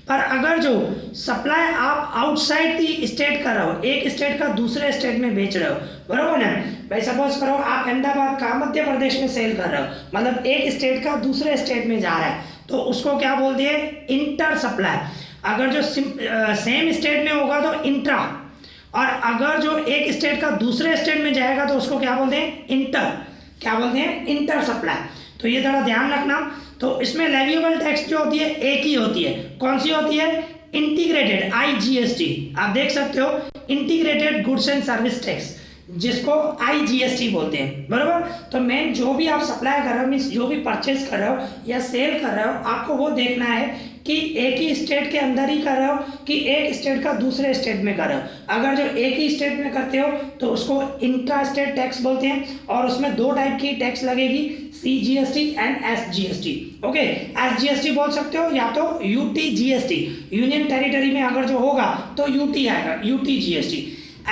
पर अगर जो सप्लाई आप आउटसाइड दी स्टेट कर रहे हो, एक स्टेट का दूसरे स्टेट में बेच रहे हो, बरोबर ना, भाई सपोज करो आप अहमदाबाद का मध्य प्रदेश में सेल कर रहे हो, मतलब एक स्टेट का दूसरे स्टेट में जा रहा है, तो उसको क्या बोलते हैं, इंटर सप्लाई। अगर जो सेम स्टेट में होगा तो इंट्रा, और अगर जो एक स्टेट का दूसरे स्टेट में जाएगा तो उसको क्या बोलते हैं, इंटर। क्या बोलते हैं, इंटर सप्लाई। तो ये थोड़ा ध्यान रखना। तो इसमें लेविएबल टैक्स जो होती है एक ही होती है, कौन सी होती है, इंटीग्रेटेड IGST। आप देख सकते हो integrated goods and service tax, जिसको IGST बोलते हैं, बरोबर। तो मेन जो भी आप सप्लाई कर रहे हो, मीन्स जो भी परचेज कर रहे हो या सेल कर रहे हो, आपको वो देखना है कि एक ही स्टेट के अंदर ही कर रहे हो कि एक स्टेट का दूसरे स्टेट में कर रहे हो। अगर जो एक ही स्टेट में करते हो तो उसको इंट्रा स्टेट टैक्स बोलते हैं, और उसमें दो टाइप की टैक्स लगेगी, CGST and SGST। Okay, SGST बोल सकते हो या तो UTGST, यूनियन टेरिटरी में अगर जो होगा तो UT आएगा, UTGST।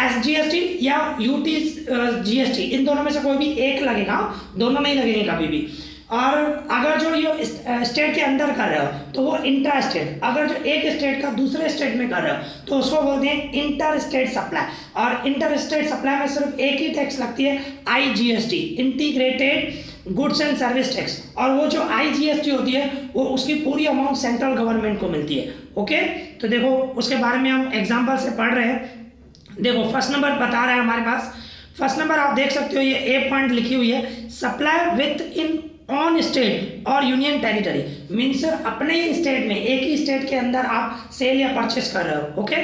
SGST या UTGST, इन दोनों में से कोई भी एक लगेगा, दोनों नहीं लगेंगे कभी भी। और अगर जो ये स्टेट के अंदर कर रहे हो तो वो इंट्रा स्टेट, अगर जो एक स्टेट का दूसरे स्टेट में कर रहे हो तो उसको बोलते हैं इंटर स्टेट सप्लाई। और इंटर स्टेट सप्लाई में सिर्फ एक ही टैक्स लगती है, IGST, integrated goods and service tax. और वो जो IGST होती है वो उसकी पूरी अमाउंट सेंट्रल गवर्नमेंट को मिलती है। ओके, तो देखो उसके बारे में हम एग्जाम्पल से पढ़ रहे हैं। देखो फर्स्ट नंबर बता रहा है हमारे पास, फर्स्ट नंबर आप देख सकते हो, ये A पॉइंट लिखी हुई है, supply with in on state और यूनियन टेरिटरी, मीन्स अपने ही स्टेट में, एक ही स्टेट के अंदर आप सेल या परचेस कर रहे हो। ओके,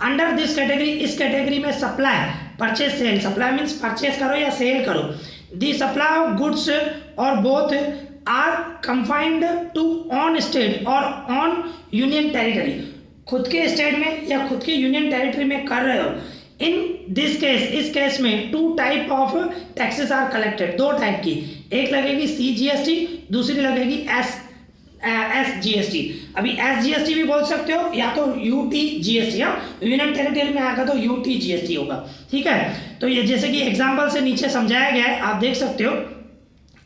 अंडर दिस कैटेगरी, इस कैटेगरी में supply, purchase, sale, supply means purchase करो या सेल करो, दी सप्लाई ऑफ गुड्स और both are confined to own state और ऑन यूनियन टेरिटरी, खुद के स्टेट में या खुद के यूनियन टेरिटरी में कर रहे हो। इन दिस केस, इस केस में two type of taxes are collected, दो टाइप की, एक लगेगी CGST, दूसरी लगेगी SGST। अभी SGST भी बोल सकते हो या तो UTGST, हाँ, यूनियन टेरिटरी में आएगा तो UTGST होगा, ठीक है। तो ये जैसे कि एग्जाम्पल से नीचे समझाया गया है, आप देख सकते हो,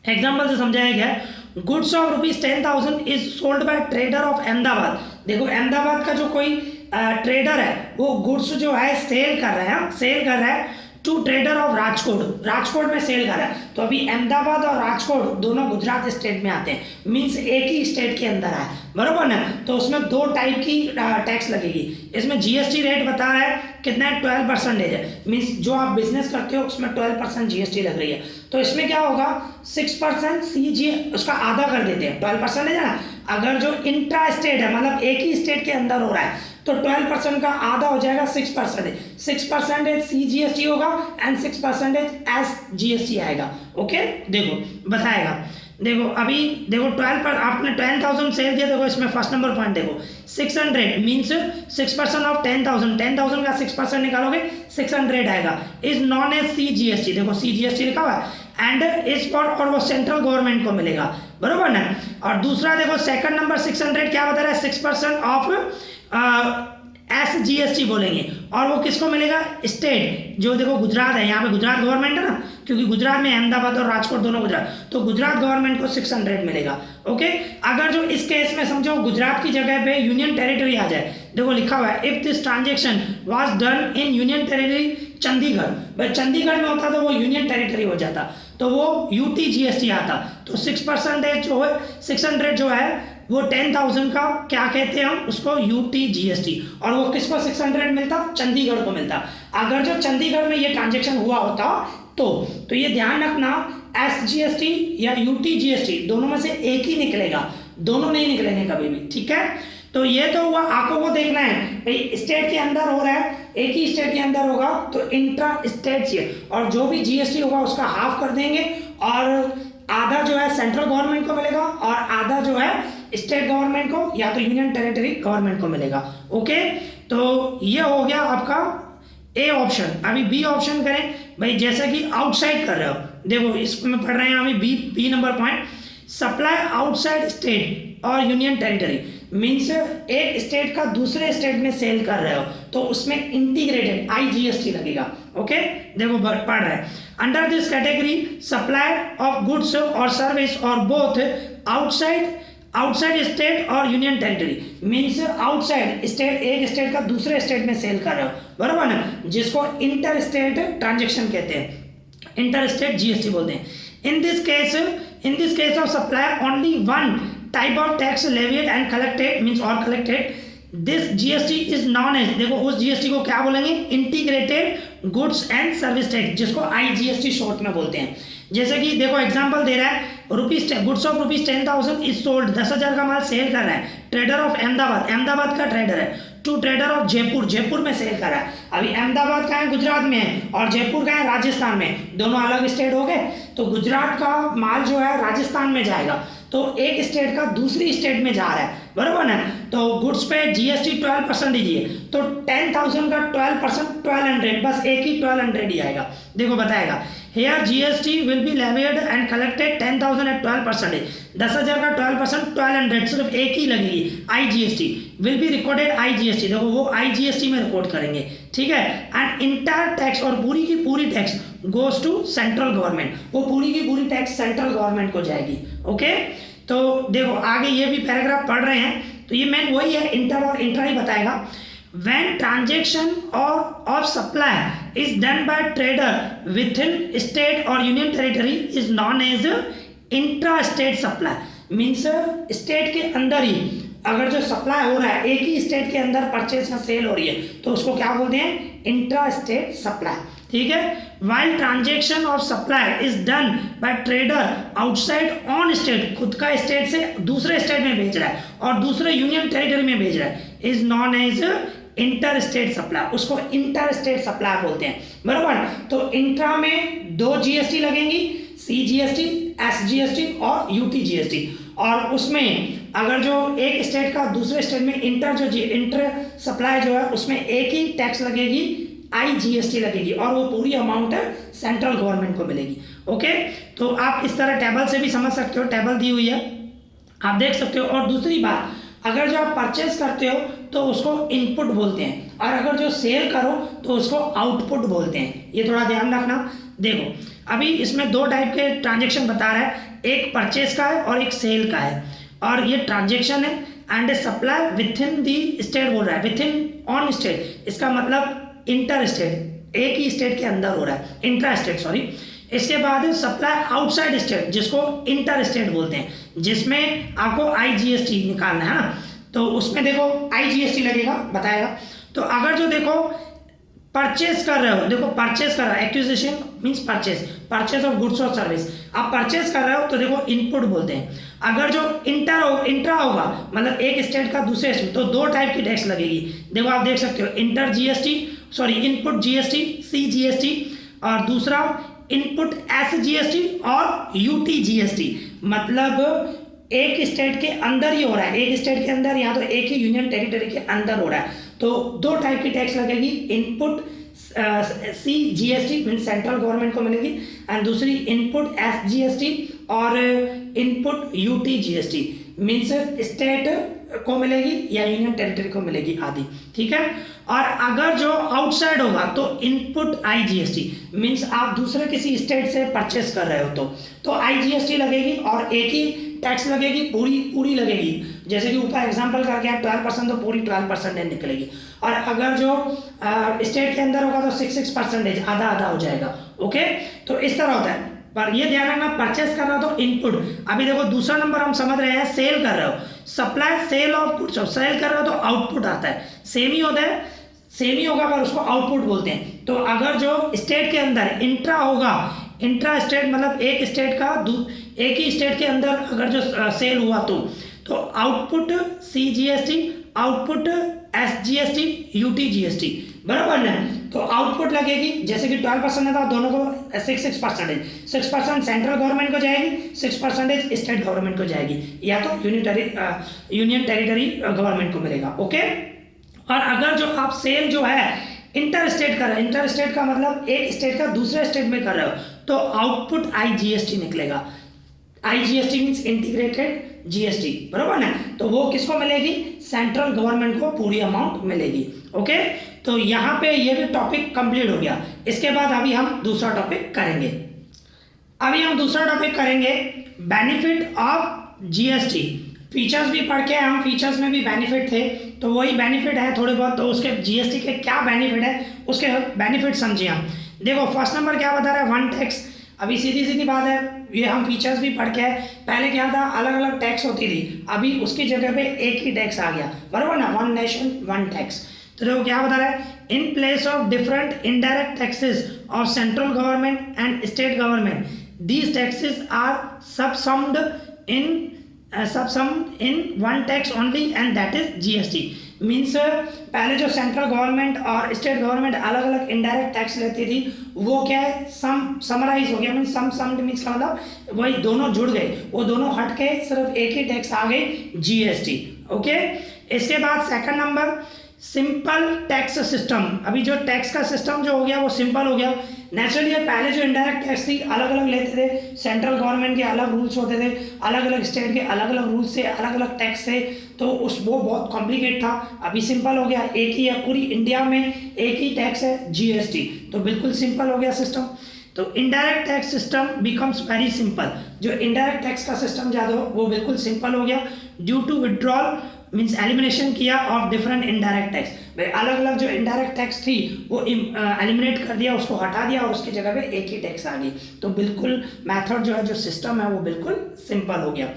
एग्जाम्पल से समझाया गया है, goods of ₹10,000 is sold by trader of Ahmedabad. देखो अहमदाबाद का जो कोई ट्रेडर है वो गुड्स जो है सेल कर रहा है, सेल कर रहा है to trader of Rajkot, Rajkot में सेल कर रहा है। तो अभी अहमदाबाद और राजकोट दोनों गुजरात स्टेट में आते हैं, मीन्स एक ही स्टेट के अंदर है, बरोबर ना। तो उसमें दो टाइप की टैक्स लगेगी। इसमें GST रेट बता रहा है कितना है, 12% है, मीन्स जो आप बिजनेस करते हो उसमें 12% GST लग रही है। तो इसमें क्या होगा, 6% CG, उसका आधा कर देते हैं, 12% है ना। अगर जो इंट्रा स्टेट है, मतलब एक ही स्टेट के अंदर हो रहा है, तो 12% का आधा हो जाएगा 6%, 6% CGST होगा एंड 6% SGST आएगा। ओके, देखो बताएगा, देखो अभी देखो 12 पर आपने 10,000 सेल दिया, देखो इसमें फर्स्ट नंबर पॉइंट देखो 600 मीन्स 6% ऑफ 10,000, 10,000 का 6% निकालोगे 600 आएगा, इज नॉन एज CGST। देखो CGST लिखा हुआ है एंड इज फॉर, और वो सेंट्रल गवर्नमेंट को मिलेगा, बरोबर ना। और दूसरा देखो सेकंड नंबर 600 क्या बता रहा है, 6% ऑफ SGST बोलेंगे, और वो किसको मिलेगा, स्टेट, जो देखो गुजरात है, यहाँ पे गुजरात गवर्नमेंट है ना, क्योंकि गुजरात में अहमदाबाद और राजकोट दोनों गुजरात, तो गुजरात गवर्नमेंट को 600 मिलेगा। ओके, अगर जो इस केस में समझो गुजरात की जगह पे यूनियन टेरिटरी आ जाए, देखो लिखा हुआ है if this transaction was done in union territory Chandigarh, भाई चंडीगढ़ में होता तो वो यूनियन टेरिटरी हो जाता, तो वो UTGST आता। तो 6% जो है, 600 जो है वो 10,000 का क्या कहते हैं हम उसको, UTGST, और वो किसको 600 मिलता, चंडीगढ़ को मिलता। अगर जो चंडीगढ़ में ये ट्रांजेक्शन हुआ होता तो ये ध्यान रखना, SGST या UTGST दोनों में से एक ही निकलेगा, दोनों नहीं निकलेंगे कभी भी, ठीक है। तो ये तो हुआ, आपको वो देखना है भाई स्टेट के अंदर हो रहा है, एक ही स्टेट के अंदर होगा तो इंट्रा स्टेट चाहिए, और जो भी जीएसटी होगा उसका हाफ कर देंगे, और आधा जो है सेंट्रल गवर्नमेंट को मिलेगा और आधा जो है स्टेट गवर्नमेंट को या तो यूनियन टेरिटरी गवर्नमेंट को मिलेगा। ओके, तो ये हो गया आपका ए ऑप्शन। अभी बी ऑप्शन करें भाई, जैसे कि आउटसाइड कर रहे हो, देखो इसमें पढ़ रहे हैं अभी B number point, supply outside state और यूनियन टेरिटरी, मीन्स एक स्टेट का दूसरे स्टेट में सेल कर रहे हो तो उसमें इंटीग्रेटेड आईजीएसटी लगेगा। ओके, देखो पढ़ रहे हैं, under this category supply of goods और सर्विस और बोथ आउटसाइड स्टेट और union territory, means outside state, एक स्टेट का दूसरे स्टेट में सेल कर रहे हो, बराबर ना, जिसको इंटर स्टेट ट्रांजेक्शन कहते हैं, इंटर स्टेट जीएसटी बोलते हैं। In this case of supply only one type of tax levied and collected, means और collected, this GST is known as, देखो उस जीएसटी को क्या बोलेंगे, integrated goods and service tax, जिसको आईजीएसटी शॉर्ट में बोलते हैं। जैसे कि देखो एग्जांपल दे रहा है, गुड्स ऑफ ₹10,000 इज सोल्ड, 10,000 का माल सेल कर रहा है ट्रेडर ऑफ अहमदाबाद का ट्रेडर है, टू ट्रेडर ऑफ जयपुर में सेल कर रहा है। अभी अहमदाबाद का है गुजरात में है और जयपुर का है राजस्थान में, दोनों अलग स्टेट हो गए, तो गुजरात का माल जो है राजस्थान में जाएगा, तो एक स्टेट का दूसरी स्टेट में जा रहा है, बराबर ना, तो गुड्स पे जीएसटी 12% दीजिए, तो 10,000 का 12%, 1200, बस एक ही 1200 ही आएगा। देखो बताएगा, here GST will be levied and collected 10,000 at 12%, 10,000 का 12%, 1200, सिर्फ एक ही लगेगी IGST, will be recorded IGST, देखो वो IGST में रिकॉर्ड करेंगे, ठीक है, एंड इंटायर टैक्स, और पूरी की पूरी tax goes to central government, वो पूरी की पूरी टैक्स सेंट्रल गवर्नमेंट को जाएगी। ओके, तो देखो आगे ये भी पैराग्राफ पढ़ रहे हैं, तो ये मेन वही है, इंटर और इंट्रा ही बताएगा। When transaction of supply is done by trader within state or union territory is known as intra-state supply, means state के अंदर ही अगर जो सप्लाई हो रहा है, एक ही स्टेट के अंदर परचेज या सेल हो रही है, तो उसको क्या बोलते हैं, इंट्रा स्टेट सप्लाई, ठीक है। While transaction of supply is done by trader outside on state, खुद का स्टेट से दूसरे स्टेट में भेज रहा है और दूसरे यूनियन टेरिटरी में भेज रहा है, is known as inter state supply, उसको इंटर स्टेट सप्लाई बोलते हैं, बराबर। तो इंट्रा में 2 जीएसटी लगेंगी, सीजीएसटी, एसजीएसटी और यूटी जीएसटी, और उसमें अगर जो एक स्टेट का दूसरे स्टेट में इंटर सप्लाई जो है उसमें एक ही टैक्स लगेगी, आईजीएसटी लगेगी, और वो पूरी अमाउंट सेंट्रल गवर्नमेंट को मिलेगी। ओके, तो आप इस तरह टेबल से भी समझ सकते हो, टेबल दी हुई है आप देख सकते हो। और दूसरी बात, अगर जो आप परचेज करते हो तो उसको इनपुट बोलते हैं, और अगर जो सेल करो तो उसको आउटपुट बोलते हैं, ये थोड़ा ध्यान रखना। देखो अभी इसमें 2 टाइप के ट्रांजेक्शन बता रहा है, एक परचेज का है और एक सेल का है, और ये ट्रांजेक्शन है and supply with in the state बोल रहा है, विथ इन ऑन स्टेट, इसका मतलब इंटर स्टेट, एक ही स्टेट के अंदर हो रहा है, इंट्रा स्टेट सॉरी। इसके बाद सप्लाई आउटसाइड स्टेट, जिसको इंटर स्टेट बोलते हैं, जिसमें आपको आईजीएसटी निकालना है ना, तो उसमें देखो आईजीएसटी लगेगा, बताएगा। तो अगर जो देखो परचेज कर रहे हो, देखो परचेज कर रहा है, acquisition means purchase of goods और सर्विस, आप परचेज कर रहे हो तो देखो इनपुट बोलते हैं। अगर जो इंट्रा होगा, मतलब एक स्टेट का दूसरे स्टेट, तो 2 टाइप की टैक्स लगेगी, देखो आप देख सकते हो, इनपुट जीएसटी सीजीएसटी, और दूसरा इनपुट एसजीएसटी और यूटी जीएसटी, मतलब एक स्टेट के अंदर ही हो रहा है, एक स्टेट के अंदर या तो एक ही यूनियन टेरिटरी के अंदर हो रहा है, तो 2 टाइप की टैक्स लगेगी, input CGST mean central government को मिलेगी, एंड दूसरी इनपुट एसजीएसटी और input UT GST means state को मिलेगी या यूनियन टेरिटरी को मिलेगी आदि, ठीक है। और अगर जो आउटसाइड होगा तो इनपुट आईजीएसटी मीन्स आप दूसरे किसी स्टेट से परचेस कर रहे हो तो आईजीएसटी लगेगी, और एक ही टैक्स लगेगी, पूरी लगेगी, जैसे कि ऊपर एग्जांपल करके 12%, तो पूरी 12% निकलेगी, और अगर जो स्टेट के अंदर होगा तो 6% आधा हो जाएगा। ओके, तो इस तरह होता है, पर ये ध्यान रखना परचेस करना तो इनपुट। अभी देखो दूसरा नंबर हम समझ रहे हैं, सेल कर रहे हो, supply sale of goods, sale कर रहे हो तो आउटपुट आता है, सेम ही होता है, सेम ही होगा पर उसको आउटपुट बोलते हैं। तो अगर जो स्टेट के अंदर इंट्रा होगा, इंट्रा स्टेट मतलब एक ही स्टेट के अंदर अगर जो सेल हुआ तो output CGST, output SGST, UT GST, बराबर ना। तो आउटपुट लगेगी जैसे कि 12% था, दोनों को 6% 6% सेंट्रल गवर्नमेंट को जाएगी, 6% स्टेट गवर्नमेंट को जाएगी, या तो यूनियन टेरिटरी गवर्नमेंट को मिलेगा। ओके। और अगर जो आप सेल जो है इंटर स्टेट कर रहे हो, इंटर स्टेट का मतलब एक स्टेट का दूसरे स्टेट में कर रहे हो, तो आउटपुट IGST निकलेगा। IGST मीन्स इंटीग्रेटेड GST, बराबर ना। तो वो किसको मिलेगी? सेंट्रल गवर्नमेंट को पूरी अमाउंट मिलेगी। ओके। तो यहाँ पे ये भी टॉपिक कंप्लीट हो गया। इसके बाद अभी हम दूसरा टॉपिक करेंगे। Benefit of GST। फीचर्स भी पढ़ के हम, फीचर्स में भी बेनिफिट थे, तो वही बेनिफिट है थोड़े बहुत। तो उसके GST के क्या बेनिफिट है, उसके बेनिफिट समझिए हम। देखो फर्स्ट नंबर क्या बता रहा है, वन टैक्स। अभी सीधी सीधी बात है, ये हम फीचर्स भी पढ़ के है। पहले क्या था, अलग अलग टैक्स होती थी, अभी उसकी जगह पे एक ही टैक्स आ गया, बराबर ना, वन नेशन वन टैक्स। तो देखो क्या बता रहा है, in place of different indirect taxes of central government and state government, these taxes are subsumed in one tax only and that is GST। Means पहले जो सेंट्रल गवर्नमेंट और state government अलग अलग इनडायरेक्ट टैक्स लेती थी, वो क्या है, समराइज हो गया। मीन्स समड मीन्स का मतलब वही दोनों जुड़ गए, वो दोनों हट के सिर्फ एक ही टैक्स आ गई, GST। ओके। इसके बाद second number, simple tax system. अभी जो टैक्स का सिस्टम जो हो गया वो सिंपल हो गया। नेचुरली पहले जो इनडायरेक्ट टैक्स थी अलग अलग लेते थे, सेंट्रल गवर्नमेंट के अलग रूल्स होते थे, अलग अलग स्टेट के अलग अलग रूल्स से अलग अलग टैक्स थे, तो वो बहुत कॉम्प्लिकेट था। अभी सिंपल हो गया, एक ही है, पूरी इंडिया में एक ही टैक्स है, GST। तो बिल्कुल सिंपल हो गया सिस्टम। तो indirect tax system becomes very simple. जो इनडायरेक्ट टैक्स का सिस्टम ज़्यादा हो वो बिल्कुल सिंपल हो गया, due to withdrawal means elimination किया ऑफ डिफरेंट इनडायरेक्ट टैक्स। भाई अलग अलग जो इनडायरेक्ट टैक्स थी वो एलिमिनेट कर दिया, उसको हटा दिया और उसकी जगह पे एक ही टैक्स आ गई। तो बिल्कुल मेथड जो है, जो सिस्टम है वो बिल्कुल सिंपल हो गया।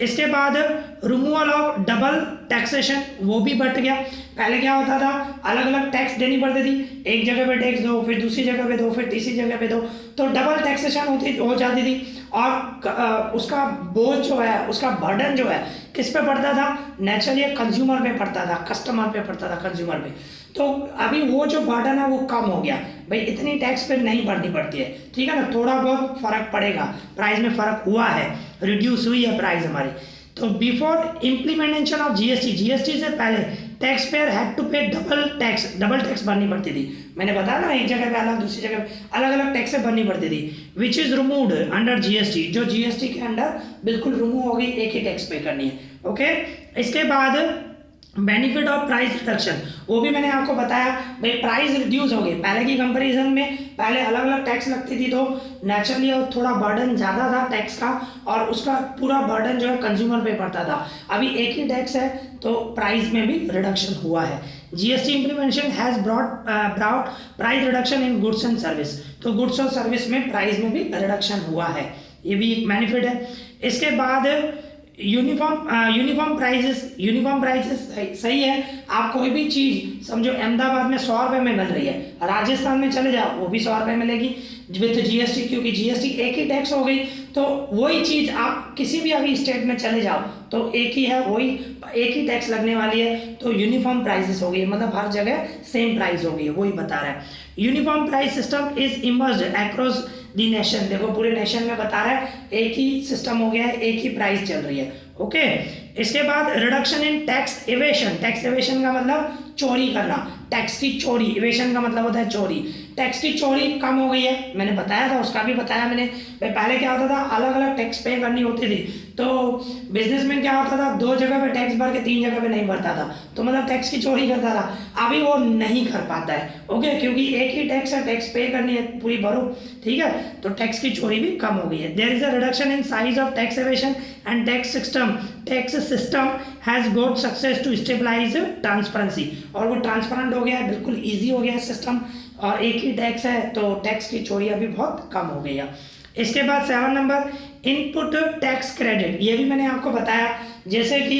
इसके बाद रिमूवल ऑफ डबल टैक्सेशन, वो भी बढ़ गया। पहले क्या होता था, अलग अलग टैक्स देनी पड़ती थी, एक जगह पे टैक्स दो, फिर दूसरी जगह पे दो, फिर तीसरी जगह पे दो, तो डबल टैक्सेशन हो जाती थी। और उसका बोझ जो है, उसका बर्डन जो है किस पे पड़ता था, नेचुरली कंज्यूमर पे पड़ता था, कस्टमर पे पड़ता था, कंज्यूमर पे। तो अभी वो जो बर्डन है वो कम हो गया, भाई इतनी टैक्स पे नहीं भरनी पड़ती है, ठीक है ना। थोड़ा बहुत फर्क पड़ेगा, प्राइस में फर्क हुआ है, रिड्यूस हुई है प्राइस हमारी। तो बिफोर इम्प्लीमेंटेशन ऑफ GST से पहले टैक्स पेयर हैड टू पे डबल टैक्स भरनी पड़ती थी। मैंने बताया ना, एक जगह पे अलग, दूसरी जगह पे अलग अलग टैक्स भरनी पड़ती थी, which is removed under GST। जो GST के अंडर बिल्कुल रिमूव हो गई, एक ही टैक्स पे करनी है। ओके। इसके बाद बेनिफिट ऑफ प्राइस रिडक्शन, वो भी मैंने आपको बताया, भाई प्राइस रिड्यूस हो गई। पहले की कंपैरिजन में पहले अलग अलग टैक्स लगती थी, तो नेचुरली थोड़ा बर्डन ज़्यादा था टैक्स का, और उसका पूरा बर्डन जो है कंज्यूमर पे पड़ता था। अभी एक ही टैक्स है तो प्राइस में भी रिडक्शन हुआ है। GST implementation has brought price reduction in goods and service. तो गुड्स और सर्विस में प्राइस में भी रिडक्शन हुआ है, ये भी एक बेनिफिट है। इसके बाद यूनिफॉर्म प्राइसेस सही है। आप कोई भी चीज़ समझो अहमदाबाद में 100 रुपये में मिल रही है, राजस्थान में चले जाओ वो भी 100 रुपये मिलेगी विथ GST, क्योंकि GST एक ही टैक्स हो गई। तो वही चीज़ आप किसी भी अभी स्टेट में चले जाओ तो एक ही है, वही एक ही टैक्स लगने वाली है, तो यूनिफॉर्म प्राइसेस हो गई, मतलब हर जगह सेम प्राइस हो गई है, वही बता रहा है। Uniform price system is emerged across the nation. देखो पूरे नेशन में बता रहा है, एक ही सिस्टम हो गया है, एक ही प्राइस चल रही है। ओके। इसके बाद reduction in tax aviation. Tax aviation का मतलब चोरी करना, टैक्स की चोरी, इवेशन का मतलब होता है चोरी। टैक्स की चोरी कम हो गई है, मैंने बताया था, उसका भी बताया मैंने। पहले क्या होता था, अलग अलग टैक्स पे करनी होती थी, तो बिजनेसमैन क्या होता था, 2 जगह पे टैक्स भर के 3 जगह पे नहीं भरता था, तो मतलब टैक्स की चोरी करता था। अभी वो नहीं कर पाता है, ओके, क्योंकि एक ही टैक्स है, टैक्स पे करनी है पूरी भरो, ठीक है, तो टैक्स की चोरी भी कम हो गई है। There is a reduction in size of tax evasion and tax system has got success to stabilize transparency. और वो ट्रांसपेरेंट हो गया है, बिल्कुल ईजी हो गया है सिस्टम, और एक ही टैक्स है तो टैक्स की चोरी अभी बहुत कम हो गई है। इसके बाद 7 नंबर इनपुट टैक्स क्रेडिट। ये भी मैंने आपको बताया, जैसे कि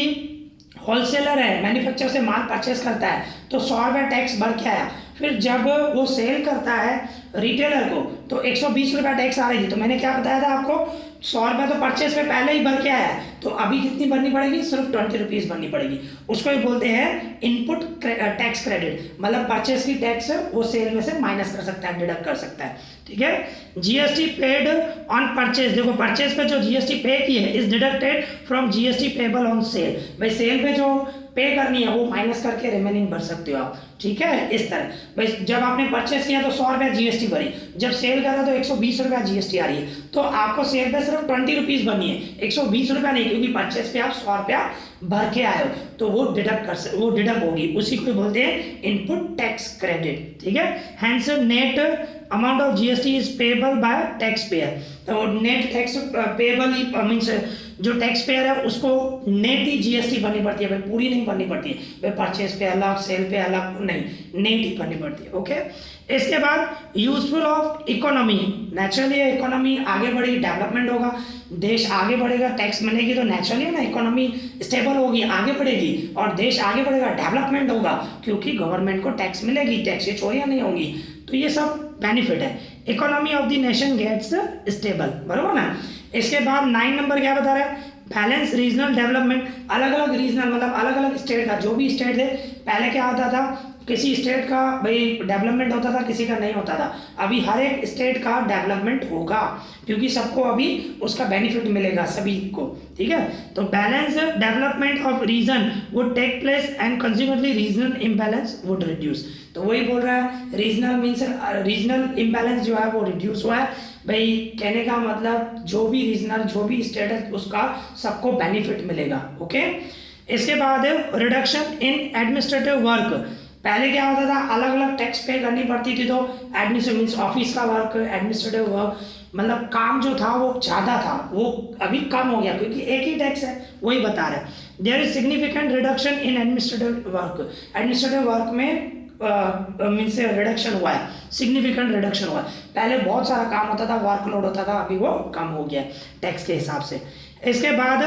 होलसेलर है, मैन्युफैक्चर से माल परचेस करता है तो 100 रुपये टैक्स भर के आया, फिर जब वो सेल करता है रिटेलर को तो 120 रुपया टैक्स आ रही थी। तो मैंने क्या बताया था आपको, 100 रुपये तो परचेज पे पहले ही भर के आया है, तो अभी कितनी भरनी पड़ेगी, सिर्फ 20 रुपीज़ भरनी पड़ेगी। उसको ही बोलते हैं इनपुट टैक्स क्रेडिट, मतलब परचेज की टैक्स वो सेल में से माइनस कर सकता है, डिडक्ट कर सकता है। ठीक है, जीएसटी पेड ऑन परचेज, देखो परचेज पे जो जीएसटी पे की है is deducted from GST payable on sale. भाई सेल पे जो पे करनी है वो माइनस करके रिमेनिंग भर सकते हो आप। ठीक है, इस तरह भाई जब आपने परचेस किया तो 100 रुपया जीएसटी भरी, जब सेल करा तो 120 रुपया जीएसटी आ रही है, तो आपको सेल पे सिर्फ 20 रुपीज़ भरनी है, 120 रुपया नहीं, क्योंकि परचेस पे आप 100 रुपया भर के आए हो, तो वो डिडक्ट होगी, उसी को बोलते हैं इनपुट टैक्स क्रेडिट। ठीक है, hence net amount of GST is payable by tax payer. तो नेट टैक्स पेएबल ही मीन्स जो टैक्स पेयर है उसको नेट ही जीएसटी भरनी पड़ती है, भाई पूरी नहीं भरनी पड़ती है, भाई परचेज पे अलग सेल पे अलग नहीं, नेट ही भरनी पड़ती है। ओके, इसके बाद useful of economy, naturally economy आगे बढ़ेगी, डेवलपमेंट होगा, देश आगे बढ़ेगा, टैक्स मिलेगी तो नेचुरली है ना इकोनॉमी स्टेबल होगी, आगे बढ़ेगी, और देश आगे बढ़ेगा, डेवलपमेंट होगा, क्योंकि गवर्नमेंट को टैक्स मिलेगी, टैक्स की चोरियाँ नहीं होंगी, तो ये सब बेनिफिट है। Economy of the nation gets stable, बरोबर ना। इसके बाद 9 नंबर क्या बता रहा है, बैलेंस रीजनल डेवलपमेंट, अलग अलग रीजनल मतलब अलग अलग स्टेट का, जो भी स्टेट है पहले क्या होता था, किसी स्टेट का भाई डेवलपमेंट होता था, किसी का नहीं होता था, अभी हर एक स्टेट का डेवलपमेंट होगा, क्योंकि सबको अभी उसका बेनिफिट मिलेगा सभी को। ठीक है, तो balance development of region would take place and consequently regional imbalance would reduce. तो वही बोल रहा है रीजनल मीन्स रीजनल इम्बैलेंस जो है वो रिड्यूस हुआ है, भाई कहने का मतलब जो भी रीजनल जो भी स्टेट है उसका सबको बेनिफिट मिलेगा। ओके, इसके बाद रिडक्शन इन एडमिनिस्ट्रेटिव वर्क, पहले क्या होता था अलग अलग टैक्स पे करनी पड़ती थी, तो एडमिनिस्ट्रेटिव मीन्स ऑफिस का वर्क, एडमिनिस्ट्रेटिव वर्क मतलब काम जो था वो ज़्यादा था, वो अभी कम हो गया क्योंकि एक ही टैक्स है, वही बता रहे हैं। There is significant reduction in administrative work, administrative work में मीन्स रिडक्शन हुआ है, सिग्निफिकेंट रिडक्शन हुआ है, पहले बहुत सारा काम होता था, वर्कलोड होता था, अभी वो कम हो गया टैक्स के हिसाब से। इसके बाद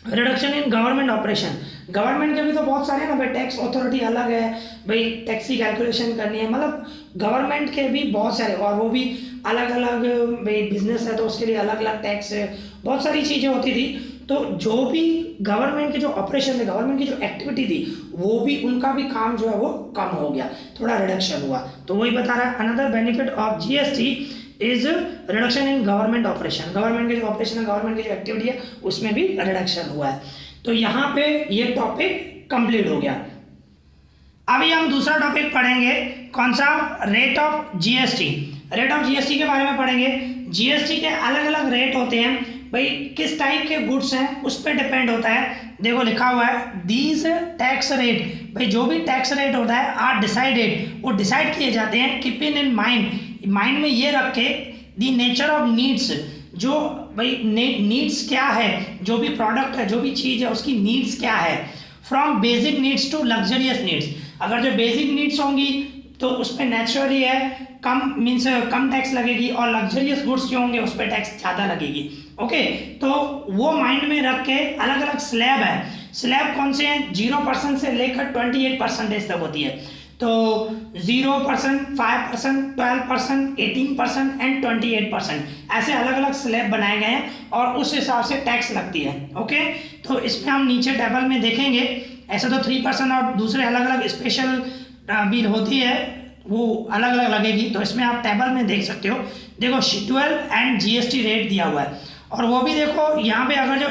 reduction in government operation, government के भी तो बहुत सारे ना भाई, टैक्स अथॉरिटी अलग है, भाई टैक्स की कैलकुलेशन करनी है, मतलब गवर्नमेंट के भी बहुत सारे, और वो भी अलग अलग भाई बिजनेस है तो उसके लिए अलग अलग टैक्स है, बहुत सारी चीज़ें होती थी, तो जो भी गवर्नमेंट के जो ऑपरेशन थे, गवर्नमेंट की जो एक्टिविटी थी, वो भी उनका भी काम जो है वो कम हो गया, थोड़ा रिडक्शन हुआ। तो वही बता रहा है another benefit of GST is reduction in government operation, government के जो ऑपरेशन है, गवर्नमेंट की जो एक्टिविटी है उसमें भी रिडक्शन हुआ है। तो यहाँ पे ये टॉपिक कंप्लीट हो गया। अभी हम दूसरा टॉपिक पढ़ेंगे, कौन सा, rate of GST. Rate of GST के बारे में पढ़ेंगे। जीएसटी के अलग अलग रेट होते हैं, भाई किस टाइप के गुड्स हैं उस पर डिपेंड होता है। देखो लिखा हुआ है दीज टैक्स रेट, भाई जो भी टैक्स रेट होता है आर डिसाइडेड, वो डिसाइड किए जाते हैं, कीपिंग इन माइंड, माइंड में ये रख के दी नेचर ऑफ नीड्स, जो भाई नीड्स क्या है, जो भी प्रोडक्ट है, जो भी चीज़ है उसकी नीड्स क्या है, from basic needs to luxurious needs. अगर जो बेसिक नीड्स होंगी तो उस पर नेचुरली है कम मीन्स कम टैक्स लगेगी, और लग्जरियस गुड्स जो होंगे उस पर टैक्स ज़्यादा लगेगी। ओके, तो वो माइंड में रख के अलग अलग स्लैब है। स्लैब कौन से हैं, 0% से लेकर 28% तक होती है। तो 0%, 5%, 12%, 18% एंड 28%, ऐसे अलग अलग स्लैब बनाए गए हैं और उस हिसाब से टैक्स लगती है। ओके, तो इसमें हम नीचे टेबल में देखेंगे, ऐसे तो 3% और दूसरे अलग अलग स्पेशल भी होती है, वो अलग अलग लगेगी, तो इसमें आप टेबल में देख सकते हो। देखो शेड्यूल एंड जीएसटी रेट दिया हुआ है, और वो भी देखो यहाँ पे अगर जो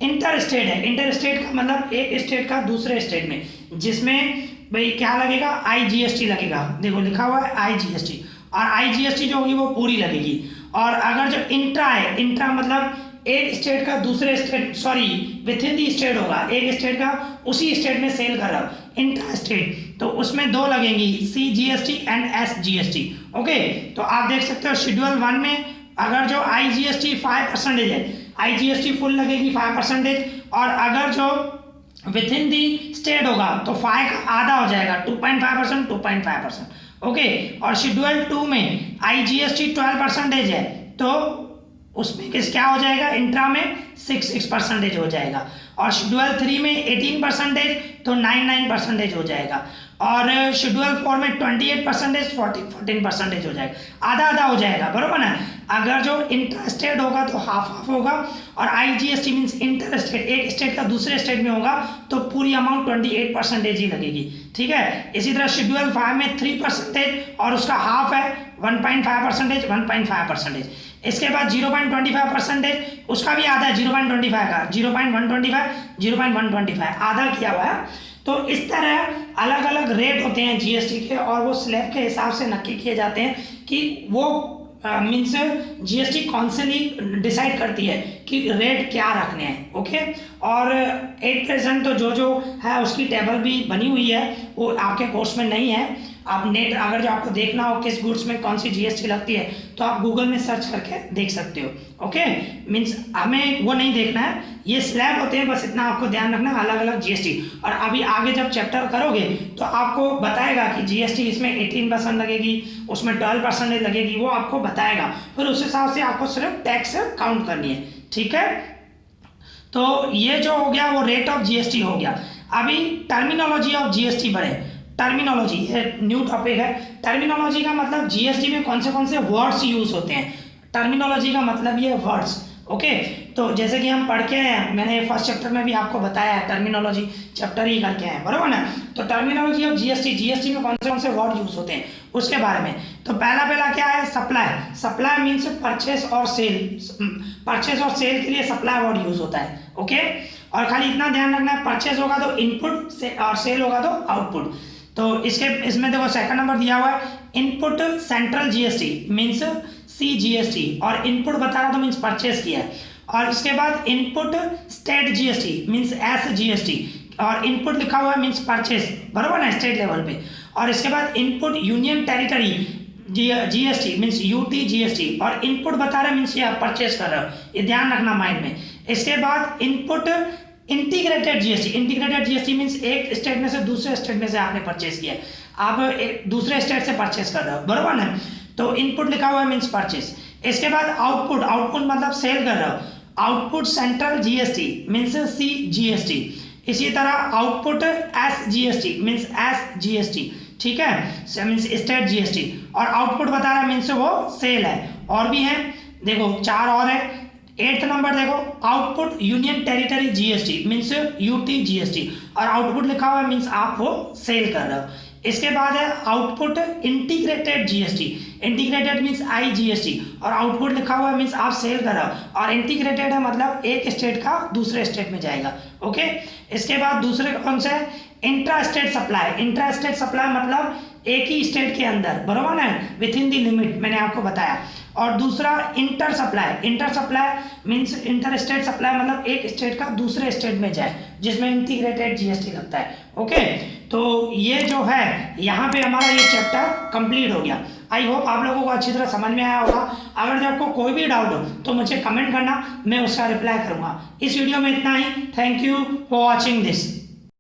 इंटर स्टेट है, इंटर स्टेट का मतलब एक स्टेट का दूसरे स्टेट में, जिसमें भाई क्या लगेगा, आईजीएसटी लगेगा। देखो लिखा हुआ है आईजीएसटी, और आईजीएसटी जो होगी वो पूरी लगेगी। और अगर जो इंट्रा है, इंट्रा मतलब एक स्टेट का दूसरे state, sorry with in the state होगा, एक स्टेट का उसी स्टेट में सेल कर रहा हो, इंट्रा स्टेट, तो उसमें 2 लगेंगी, सीजीएसटी एंड एसजीएसटी। ओके, तो आप देख सकते हो शेड्यूल 1 में अगर जो आईजीएसटी 5% है, आईजीएसटी फुल लगेगी 5%, और अगर जो विथ इन दी स्टेट होगा तो 5 का आधा हो जाएगा, 2.5%, 2.5%। ओके, और शेड्यूल 2 में आईजीएसटी 12% है, तो उसमें क्या हो जाएगा, इंट्रा में 6% हो जाएगा, और शेड्यूल 3 में 18% तो 9% हो जाएगा, और शेड्यूल 4 में 28%, 14% हो जाएगा, आधा आधा हो जाएगा, बरोबर ना। अगर जो इंटर स्टेट होगा तो हाफ हाफ होगा, और IGST मीन्स इंटर स्टेट, एक स्टेट का दूसरे स्टेट में होगा तो पूरी अमाउंट 28% ही लगेगी, ठीक है। इसी तरह शेड्यूल 5 में 3% और उसका हाफ है 1.5%, 1.5%। इसके बाद 0.25%, उसका भी आधा है 0.25 का, 0.125, 0.125 आधा किया हुआ है। तो इस तरह अलग अलग रेट होते हैं GST के, और वो स्लैब के हिसाब से नक्की किए जाते हैं कि वो मीन्स GST काउंसिल डिसाइड करती है कि रेट क्या रखने हैं, ओके। और 8% तो जो है उसकी टेबल भी बनी हुई है, वो आपके कोर्स में नहीं है। आप नेट अगर जो आपको देखना हो किस गुड्स में कौन सी GST लगती है तो आप गूगल में सर्च करके देख सकते हो, ओके। मीन्स हमें वो नहीं देखना है, ये स्लैब होते हैं, बस इतना आपको ध्यान रखना है, अलग अलग GST। और अभी आगे जब चैप्टर करोगे तो आपको बताएगा कि GST इसमें 18% लगेगी, उसमें 12% लगेगी, वो आपको बताएगा, फिर उस हिसाब से आपको सिर्फ टैक्स काउंट करनी है, ठीक है। तो ये जो हो गया वो रेट ऑफ GST हो गया। अभी टर्मिनोलॉजी ऑफ GST बढ़े। टर्मिनोलॉजी ये न्यू टॉपिक है। टर्मिनोलॉजी का मतलब GST में कौन से वर्ड्स यूज होते हैं। टर्मिनोलॉजी का मतलब ये वर्ड्स, ओके। तो जैसे कि हम पढ़ के हैं, मैंने फर्स्ट चैप्टर में भी आपको बताया है, टर्मिनोलॉजी चैप्टर ही करके हैं, बराबर ना। तो टर्मिनोलॉजी ऑफ GST में कौन से वर्ड यूज होते हैं उसके बारे में। तो पहला क्या है, सप्लाई। सप्लाई मीन्स परचेस और सेल। परचेस और सेल के लिए सप्लाई वर्ड यूज होता है, ओके। और खाली इतना ध्यान रखना है, परचेस होगा तो इनपुट से, और सेल होगा तो आउटपुट। तो इसमें देखो सेकंड नंबर दिया हुआ है, input central GST means CGST, और इनपुट बता रहा तो मीन्स परचेस किया है। और इसके बाद input state GST means SGST, और इनपुट लिखा हुआ है मीन्स परचेस, बराबर ना, स्टेट लेवल पे। और इसके बाद input union territory GST means UTGST, और इनपुट बता रहा है मीन्स ये परचेस कर रहे हो, ये ध्यान रखना माइंड में। इसके बाद input integrated GST। Integrated GST means एक स्टेट में से दूसरे स्टेट में से आपने परचेस किया, आप एक दूसरे स्टेट से परचेस कर रहे हो, बराबर ना। तो इनपुट लिखा हुआ है मीन्स परचेस। इसके बाद आउटपुट, आउटपुट मतलब सेल कर रहे हो, output central GST means CGST। इसी तरह आउटपुट SGST मीन्स SGST, ठीक है, मीन्स स्टेट GST। और आउटपुट बता रहा है मीन्स वो सेल है। और भी है, देखो 4 और है। 8th नंबर देखो, output union territory GST means UTGST, और आउटपुट लिखा हुआ है मीन्स आप वो सेल कर रहे हो। इसके बाद है output integrated GST। Integrated means IGST, और आउटपुट लिखा हुआ है मीन्स आप सेल कर रहे हो, और इंटीग्रेटेड है मतलब एक स्टेट का दूसरे स्टेट में जाएगा, ओके। इसके बाद दूसरे कौन से है, intra state supply. Intra state supply मतलब एक ही स्टेट के अंदर, बराबर ना, विद इन द लिमिट, मैंने आपको बताया। और दूसरा inter supply. Inter supply means inter state supply मतलब एक स्टेट का दूसरे स्टेट में जाए, जिसमें इंटीग्रेटेड GST लगता है, ओके। तो ये जो है यहाँ पे हमारा ये चैप्टर कंप्लीट हो गया। आई होप आप लोगों को अच्छी तरह समझ में आया होगा। अगर जब आपको कोई भी डाउट हो तो मुझे कमेंट करना, मैं उसका रिप्लाई करूँगा। इस वीडियो में इतना ही। Thank you for watching this.